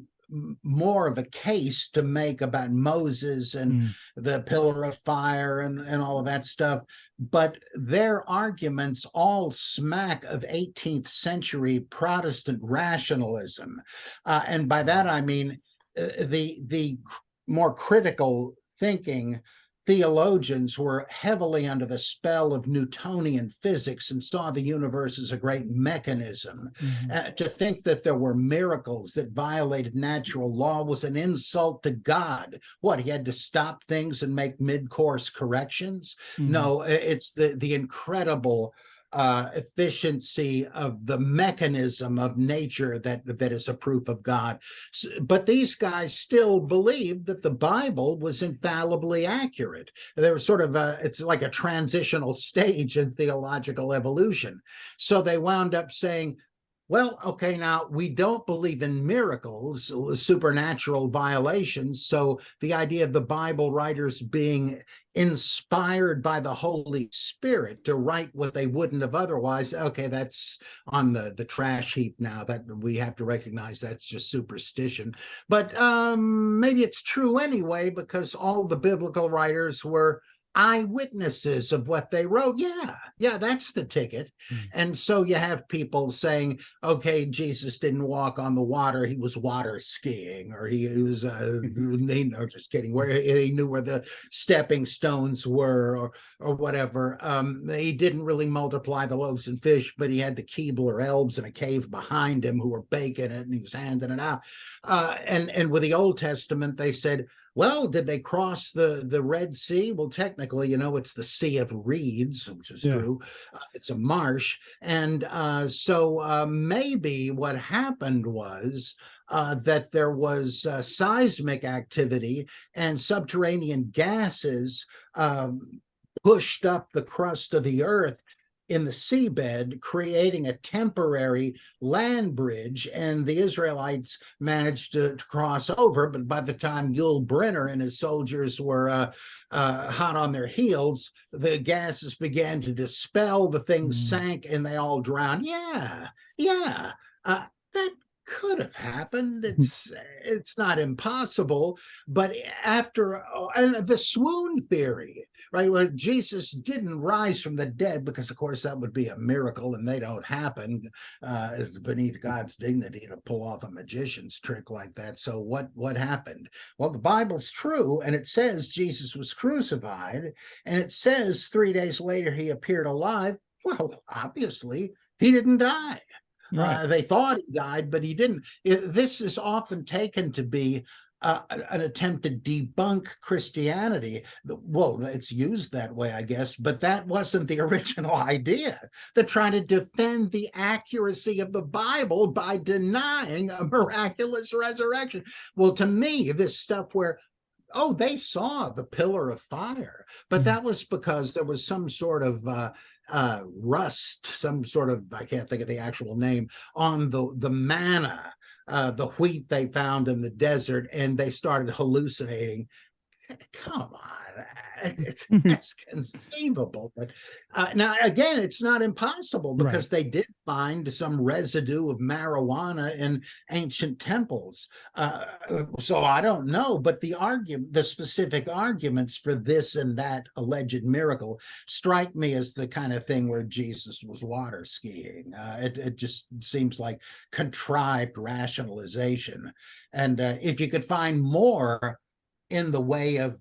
more of a case to make about Moses and the pillar of fire and all of that stuff, but their arguments all smack of 18th century Protestant rationalism. And by that, I mean the more critical thinking theologians were heavily under the spell of Newtonian physics and saw the universe as a great mechanism. To think that there were miracles that violated natural law was an insult to God. What, he had to stop things and make mid-course corrections? No, it's the incredible efficiency of the mechanism of nature that is a proof of God. But these guys still believed that the Bible was infallibly accurate. There was sort of it's like a transitional stage in theological evolution. So they wound up saying, well, okay, now we don't believe in miracles, supernatural violations. So the idea of the Bible writers being inspired by the Holy Spirit to write what they wouldn't have otherwise, okay, that's on the trash heap now. That we have to recognize that's just superstition. But maybe it's true anyway, because all the biblical writers were eyewitnesses of what they wrote. Yeah, that's the ticket. And so you have people saying, okay, Jesus didn't walk on the water, he was water skiing, or he was no, just kidding, where he knew where the stepping stones were, or whatever. He didn't really multiply the loaves and fish, but he had the Keebler elves in a cave behind him who were baking it, and he was handing it out. And with the Old Testament, they said, well, did they cross the Red Sea? Well, technically, it's the Sea of Reeds, which is true. It's a marsh. And so maybe what happened was that there was seismic activity and subterranean gases pushed up the crust of the earth, in the seabed, creating a temporary land bridge, and the Israelites managed to cross over. But by the time Yul Brynner and his soldiers were hot on their heels, the gases began to dispel, the things sank, and they all drowned. Yeah, that could have happened. It's not impossible, but after and the swoon theory, right? Well, Jesus didn't rise from the dead, because of course that would be a miracle, and they don't happen. It's beneath God's dignity to pull off a magician's trick like that. So what happened? Well, the Bible's true, and it says Jesus was crucified, and it says 3 days later he appeared alive. Well, obviously he didn't die. Right. They thought he died, but he didn't. This is often taken to be an attempt to debunk Christianity. Well, it's used that way, I guess, but that wasn't the original idea. They're trying to defend the accuracy of the Bible by denying a miraculous resurrection. Well, to me, this stuff where, oh, they saw the pillar of fire, but that was because there was some sort of rust, some sort of, I can't think of the actual name, on the manna, the wheat they found in the desert, and they started hallucinating. Come on, it's conceivable. But now, again, it's not impossible, because they did find some residue of marijuana in ancient temples. So I don't know, but the specific arguments for this and that alleged miracle strike me as the kind of thing where Jesus was water skiing. It just seems like contrived rationalization. And if you could find more in the way of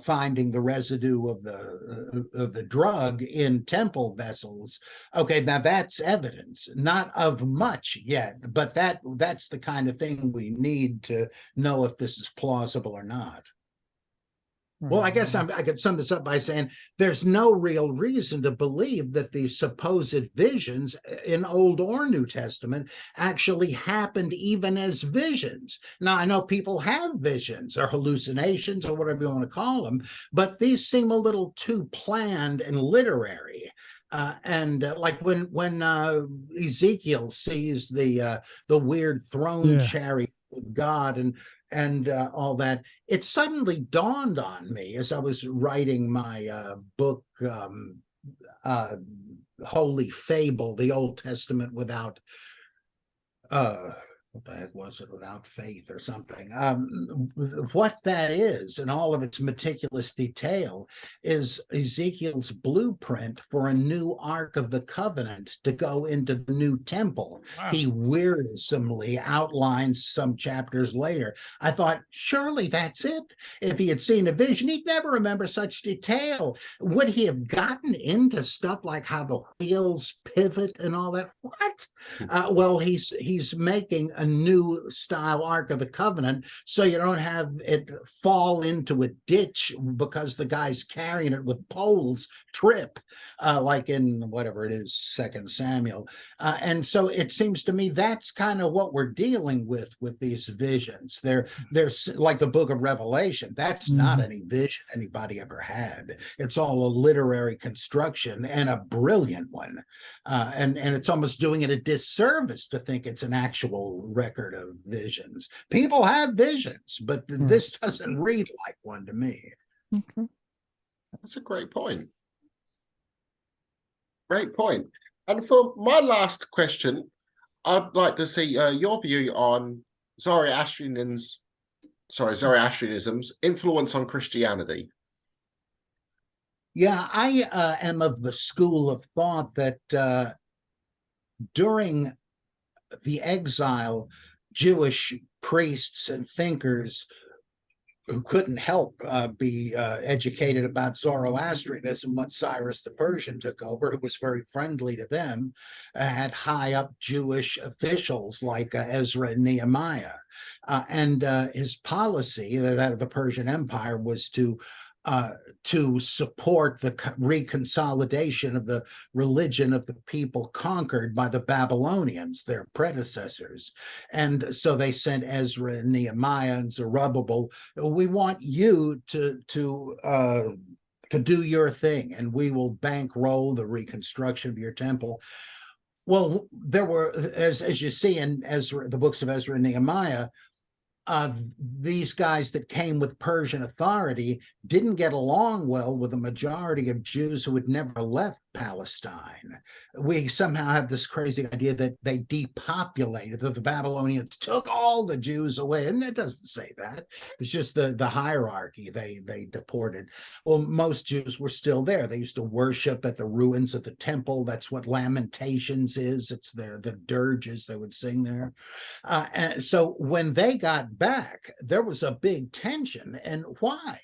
finding the residue of the drug in temple vessels, okay, now that's evidence, not of much yet, but that's the kind of thing we need to know if this is plausible or not. Well, I guess I could sum this up by saying there's no real reason to believe that the supposed visions in Old or New Testament actually happened even as visions. Now, I know people have visions or hallucinations or whatever you want to call them, but these seem a little too planned and literary. Like when Ezekiel sees the weird throne chariot with God and all that, it suddenly dawned on me as I was writing my book, Holy Fable, the Old Testament without what the heck was it, without faith or something. What that is, and all of its meticulous detail, is Ezekiel's blueprint for a new Ark of the Covenant to go into the new temple. Wow. He wearisomely outlines some chapters later. I thought, surely that's it. If he had seen a vision, he'd never remember such detail. Would he have gotten into stuff like how the wheels pivot and all that? What? Well, he's making a new style Ark of the Covenant, so you don't have it fall into a ditch because the guy's carrying it with poles, trip, like in whatever it is, 2 Samuel. And so it seems to me that's kind of what we're dealing with these visions. They're like the book of Revelation. That's not any vision anybody ever had. It's all a literary construction, and a brilliant one. And it's almost doing it a disservice to think it's an actual record of visions. People have visions, but this doesn't read like one to me. Okay. That's a great point. Great point. And for my last question, I'd like to see your view on Zoroastrianism's influence on Christianity. Yeah, I am of the school of thought that during the exile, Jewish priests and thinkers who couldn't help be educated about Zoroastrianism once Cyrus the Persian took over, who was very friendly to them, had high up Jewish officials like Ezra and Nehemiah. And his policy, that of the Persian Empire, was to support the reconsolidation of the religion of the people conquered by the Babylonians, their predecessors. And so they sent Ezra and Nehemiah and Zerubbabel. We want you to to do your thing, and we will bankroll the reconstruction of your temple. Well, there were, as you see in Ezra, the books of Ezra and Nehemiah, these guys that came with Persian authority didn't get along well with the majority of Jews who had never left Palestine. We somehow have this crazy idea that they depopulated, that the Babylonians took all the Jews away, and it doesn't say that. It's just the hierarchy they deported. Well, most Jews were still there. They used to worship at the ruins of the temple. That's what Lamentations is. It's the dirges they would sing there. And so when they got back, there was a big tension. And why?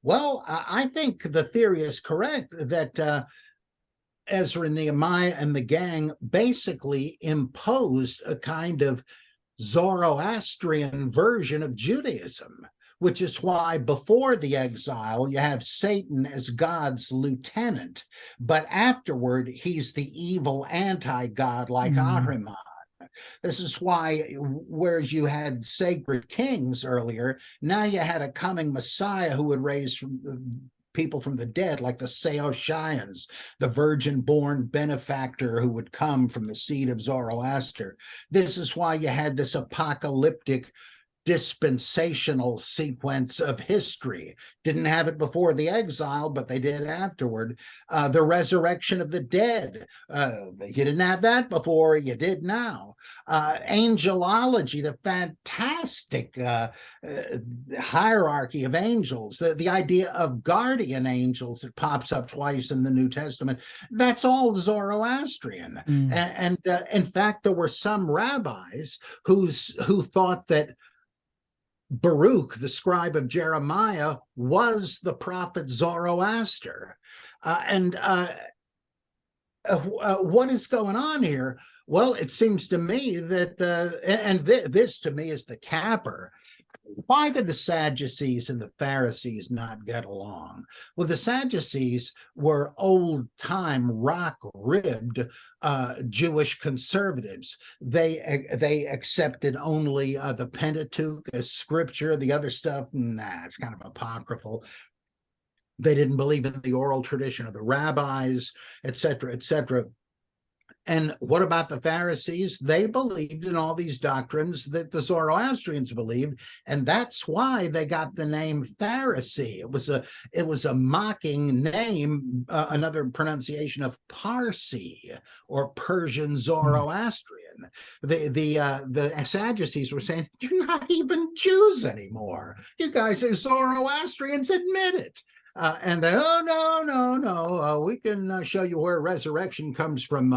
Well, I think the theory is correct that Ezra and Nehemiah and the gang basically imposed a kind of Zoroastrian version of Judaism, which is why before the exile, you have Satan as God's lieutenant, but afterward, he's the evil anti-God like Ahriman. This is why, whereas you had sacred kings earlier, now you had a coming Messiah who would raise people from the dead, like the Saoshyans, the virgin-born benefactor who would come from the seed of Zoroaster. This is why you had this apocalyptic dispensational sequence of history. Didn't have it before the exile, but they did afterward. The resurrection of the dead. You didn't have that before, you did now. Angelology, the fantastic hierarchy of angels, the idea of guardian angels that pops up twice in the New Testament, that's all Zoroastrian. And in fact, there were some rabbis who thought that Baruch, the scribe of Jeremiah, was the prophet Zoroaster. What is going on here? Well, it seems to me that, this to me is the capper. Why did the Sadducees and the Pharisees not get along? Well, the Sadducees were old-time, rock-ribbed Jewish conservatives. They accepted only the Pentateuch as scripture. The other stuff, it's kind of apocryphal. They didn't believe in the oral tradition of the rabbis, et cetera, et cetera. And what about the Pharisees? They believed in all these doctrines that the Zoroastrians believed, and that's why they got the name Pharisee. It was a mocking name, another pronunciation of Parsi or Persian Zoroastrian. The Sadducees were saying, "You're not even Jews anymore. You guys are Zoroastrians. Admit it." And they, no, we can show you where resurrection comes from.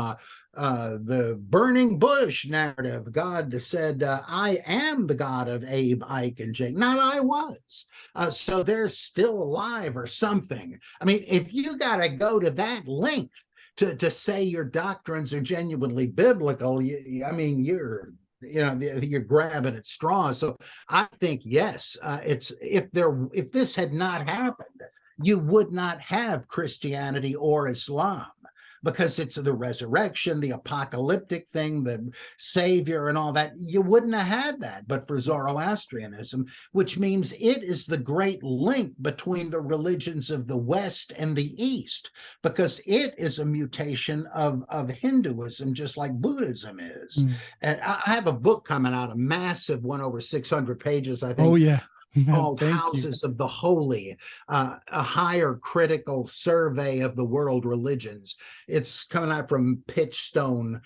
The burning bush narrative. God said, I am the God of Abe, Ike, and Jake. Not I was. So they're still alive or something. I mean, if you got to go to that length to say your doctrines are genuinely biblical, you're grabbing at straws. So I think, yes, if this had not happened, you would not have Christianity or Islam, because it's the resurrection, the apocalyptic thing, the savior and all that. You wouldn't have had that but for Zoroastrianism, which means it is the great link between the religions of the West and the East, because it is a mutation of Hinduism, just like Buddhism is. And I have a book coming out, a massive one, over 600 pages, I think. Oh, yeah. Called Houses of the Holy, a higher critical survey of the world religions. It's coming out from Pitchstone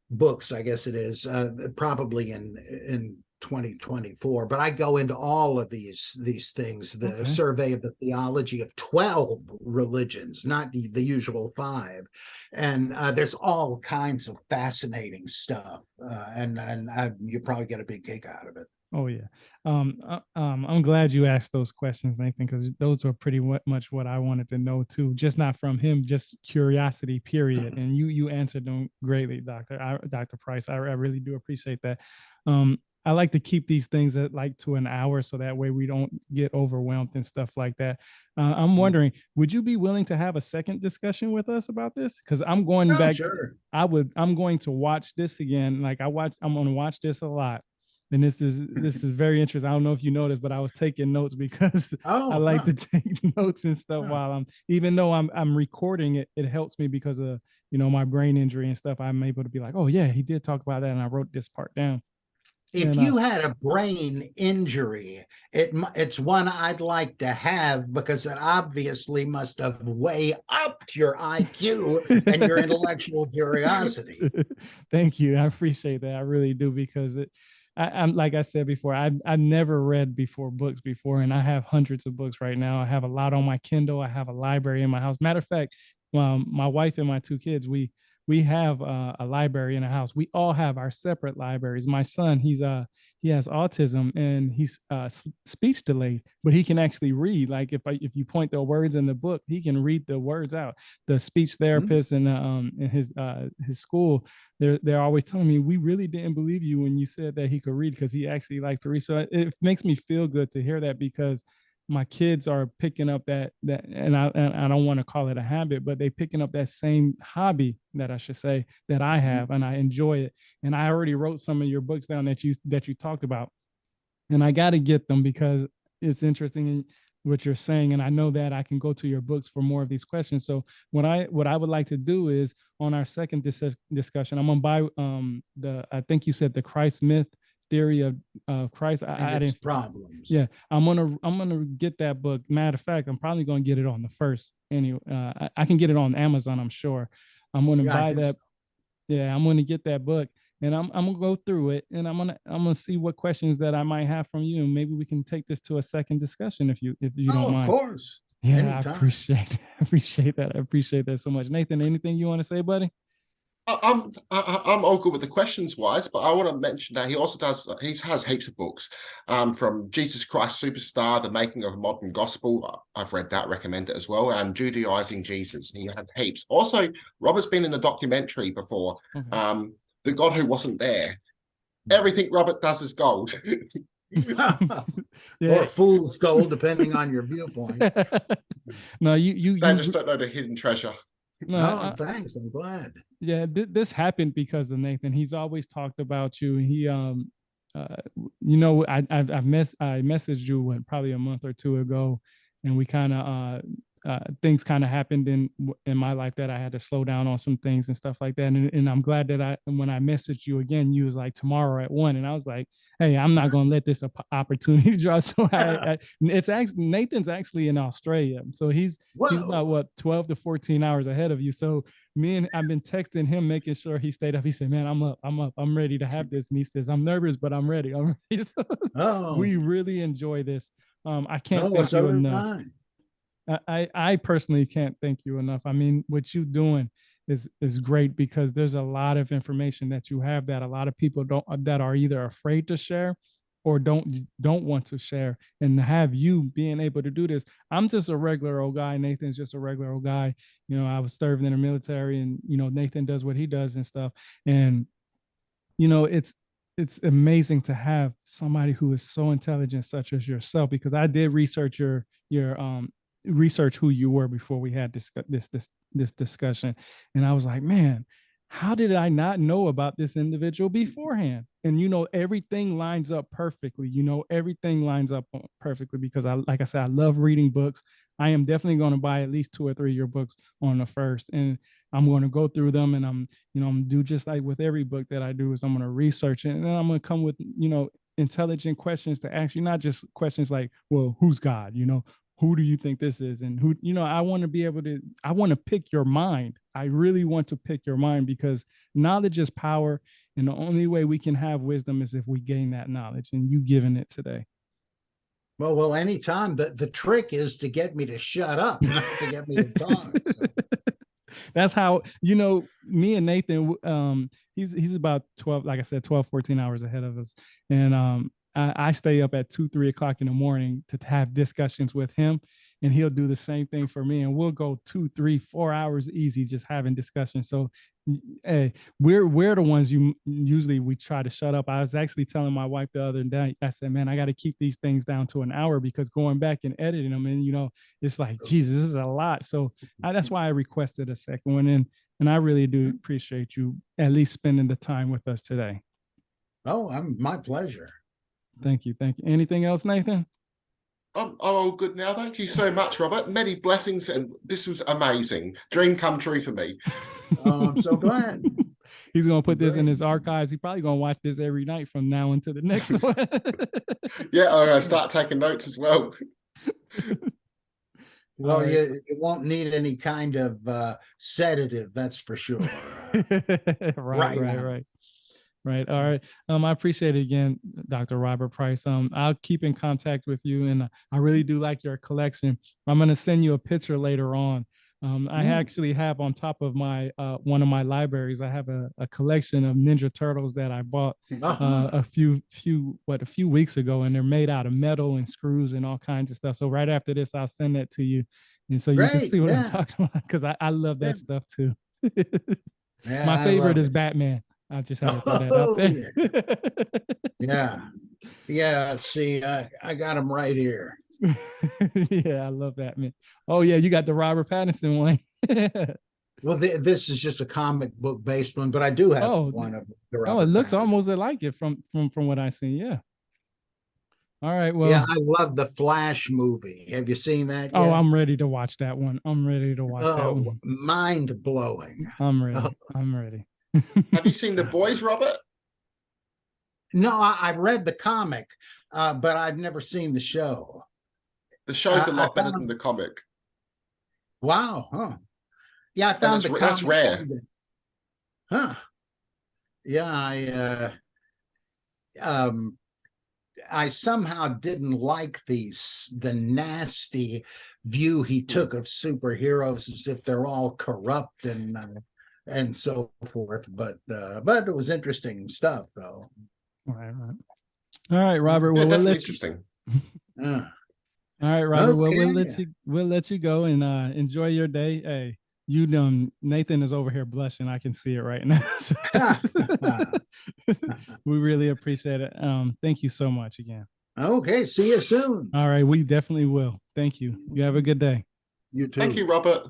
Books, I guess it is, probably in 2024. But I go into all of these things, the survey of the theology of 12 religions, not the usual 5. And there's all kinds of fascinating stuff. And you probably get a big kick out of it. Oh yeah. I'm glad you asked those questions, Nathan, because those were pretty much what I wanted to know too. Just not from him, just curiosity, period. And you answered them greatly, Dr. Price. I really do appreciate that. I like to keep these things at to an hour, so that way we don't get overwhelmed and stuff like that. I'm wondering, would you be willing to have a second discussion with us about this? Because I'm going back. Sure. I'm going to watch this again. I'm going to watch this a lot. And this is very interesting. I don't know if you noticed, but I was taking notes because I Oh, like huh, to take notes and stuff huh. while even though I'm recording it, it helps me because of my brain injury and stuff. I'm able to be like, oh yeah, he did talk about that, and I wrote this part down. If And you had a brain injury, it's one I'd like to have because it obviously must have way upped your IQ and your intellectual curiosity. Thank you. I appreciate that. I really do because I'm like I said before, I've never read books before, and I have hundreds of books right now. I have a lot on my Kindle. I have a library in my house. Matter of fact, my wife and my two kids, we have a library in the house. We all have our separate libraries. My son, he has autism and he's speech delayed, but he can actually read. Like if you point the words in the book, he can read the words out. The speech Mhm. therapist in his school, they're always telling me, we really didn't believe you when you said that he could read, because he actually likes to read. So it makes me feel good to hear that, because my kids are picking up that and I don't want to call it a habit, but they picking up that same hobby, that I should say, that I have, and I enjoy it. And I already wrote some of your books down that you talked about, and I got to get them because it's interesting what you're saying, and I know that I can go to your books for more of these questions. So what I would like to do is, on our second discussion, I'm gonna buy I think you said the Christ myth theory of Christ. And I its didn't. problems. Yeah, I'm gonna get that book. Matter of fact, I'm probably gonna get it on the first. Anyway, I can get it on Amazon, I'm sure. I'm gonna Yeah, I buy think that. so. Yeah, I'm gonna get that book, and I'm gonna go through it, and I'm gonna see what questions that I might have from you, and maybe we can take this to a second discussion if you don't Oh, of mind. course. Yeah, I Anytime. appreciate I appreciate that. I appreciate that so much. Nathan, anything you want to say, buddy? I'm all good with the questions wise, but I want to mention that he has heaps of books, from Jesus Christ Superstar, The Making of a Modern Gospel. I've read that, recommend it as well, and Judaizing Jesus. He has heaps. Also, Robert's been in a documentary before, Okay. The God Who Wasn't There. Everything Robert does is gold. Or Yeah. fool's gold, depending on your viewpoint. No, you They just you don't know the hidden treasure. no, Oh, thanks. I'm glad. yeah, this happened because of Nathan. He's always talked about you. He uh I messaged you probably a month or two ago, and we kind of things kind of happened in my life that I had to slow down on some things and stuff like that. And I'm glad that when I messaged you again, you was like tomorrow at 1, and I was like, hey, I'm not gonna let this opportunity drop. So it's actually Nathan's actually in Australia, so he's about Whoa. what 12 to 14 hours ahead of you. So I've been texting him, making sure he stayed up. He said, man, I'm ready to have this. And he says, I'm nervous, but I'm ready. So Oh, we really enjoy this. I can't no, thank so you did enough. I. I personally can't thank you enough. I mean, what you doing is great, because there's a lot of information that you have that a lot of people don't, that are either afraid to share or don't want to share. And to have you being able to do this, I'm just a regular old guy. Nathan's just a regular old guy. I was serving in the military, and Nathan does what he does and stuff. And it's amazing to have somebody who is so intelligent, such as yourself, because I did research your research who you were before we had this discussion, and I was like, man, how did I not know about this individual beforehand? And everything lines up perfectly. Everything lines up perfectly, because like I said, I love reading books. I am definitely going to buy at least 2 or 3 of your books on the first, and I'm going to go through them, and I'm do just like with every book that I do, is I'm going to research it, and then I'm going to come with intelligent questions to ask you, not just questions like, well, who's God? Who do you think this is? And who, I want to be able to, I want to pick your mind. I really want to pick your mind, because knowledge is power. And the only way we can have wisdom is if we gain that knowledge, and you giving it today. Well, anytime. The trick is to get me to shut up, not to get me to talk. So. That's how, me and Nathan, he's about 12, like I said, 12, 14 hours ahead of us. And I stay up at 2, 3 o'clock in the morning to have discussions with him, and he'll do the same thing for me. And we'll go 2, 3, 4 hours easy just having discussions. So, hey, we're the ones usually we try to shut up. I was actually telling my wife the other day, I said, man, I got to keep these things down to an hour, because going back and editing them, and it's like, Jesus, this is a lot. So that's why I requested a second one, and I really do appreciate you at least spending the time with us today. Oh, my pleasure. Thank you. Thank you. Anything else, Nathan? I'm all good now. Thank you so much, Robert. Many blessings, and this was amazing. Dream come true for me. Oh, I'm so glad. He's gonna put this in Great. his archives. He's probably gonna watch this every night from now until the next one. Yeah, I'm gonna start taking notes as well. Well, right. you won't need any kind of sedative, that's for sure. Right. now. Right. All right. I appreciate it again, Dr. Robert Price. I'll keep in contact with you, and I really do like your collection. I'm going to send you a picture later on. I actually have on top of my one of my libraries, I have a collection of Ninja Turtles that I bought a few weeks ago, and they're made out of metal and screws and all kinds of stuff. So right after this, I'll send that to you, and so you can see what I'm talking about, because I love that stuff too. Yeah, My favorite is Batman. I just had to throw that out there. Yeah. See, I got him right here. Yeah, I love that, man. Oh yeah, you got the Robert Pattinson one. Well, this is just a comic book based one, but I do have one of the Robert. Oh, it looks Pattinson. almost like it from what I see. Yeah. All right. Well, yeah, I love the Flash movie. Have you seen that yet? Oh, I'm ready to watch that one. I'm ready to watch that one. Mind blowing. I'm ready. I'm ready. Have you seen The Boys, Robert? No, I read the comic, but I've never seen the show. The show's a lot better than the comic. Wow. Huh. Yeah, I found the comic. That's rare. Huh. Yeah, I somehow didn't like the nasty view he took of superheroes, as if they're all corrupt and so forth. But it was interesting stuff, though. All right, Robert. Well, we'll let interesting. All right, Robert. Okay. Well, we'll let you go and enjoy your day. Hey, Nathan is over here blushing. I can see it right now. So we really appreciate it. Thank you so much again. Okay. See you soon. All right. We definitely will. Thank you. You have a good day. You too. Thank you, Robert.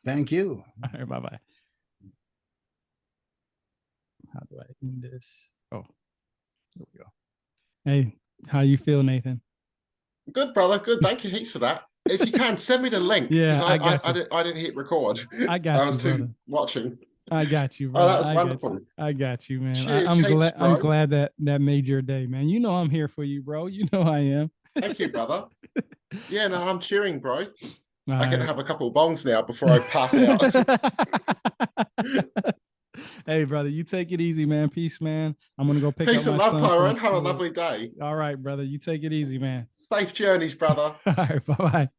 Thank you. All right. Bye-bye. How do I end this? Oh, here we go. Hey, how you feel, Nathan? Good, brother. Good. Thank you heaps for that. If you can, send me the link. Yeah, I didn't hit record. I got you. I was too watching. I got you, bro. Oh, that was wonderful. I got you, man. Cheers, I'm glad that made your day, man. You know I'm here for you, bro. You know I am. Thank you, brother. Yeah, no, I'm cheering, bro. All I right. can have a couple of bongs now before I pass out. Hey, brother, you take it easy, man. Peace, man. I'm gonna go pick Peace up and my love, son Tyrone. from Have a school. lovely day. All right, brother. You take it easy, man. Safe journeys, brother. All right, bye-bye.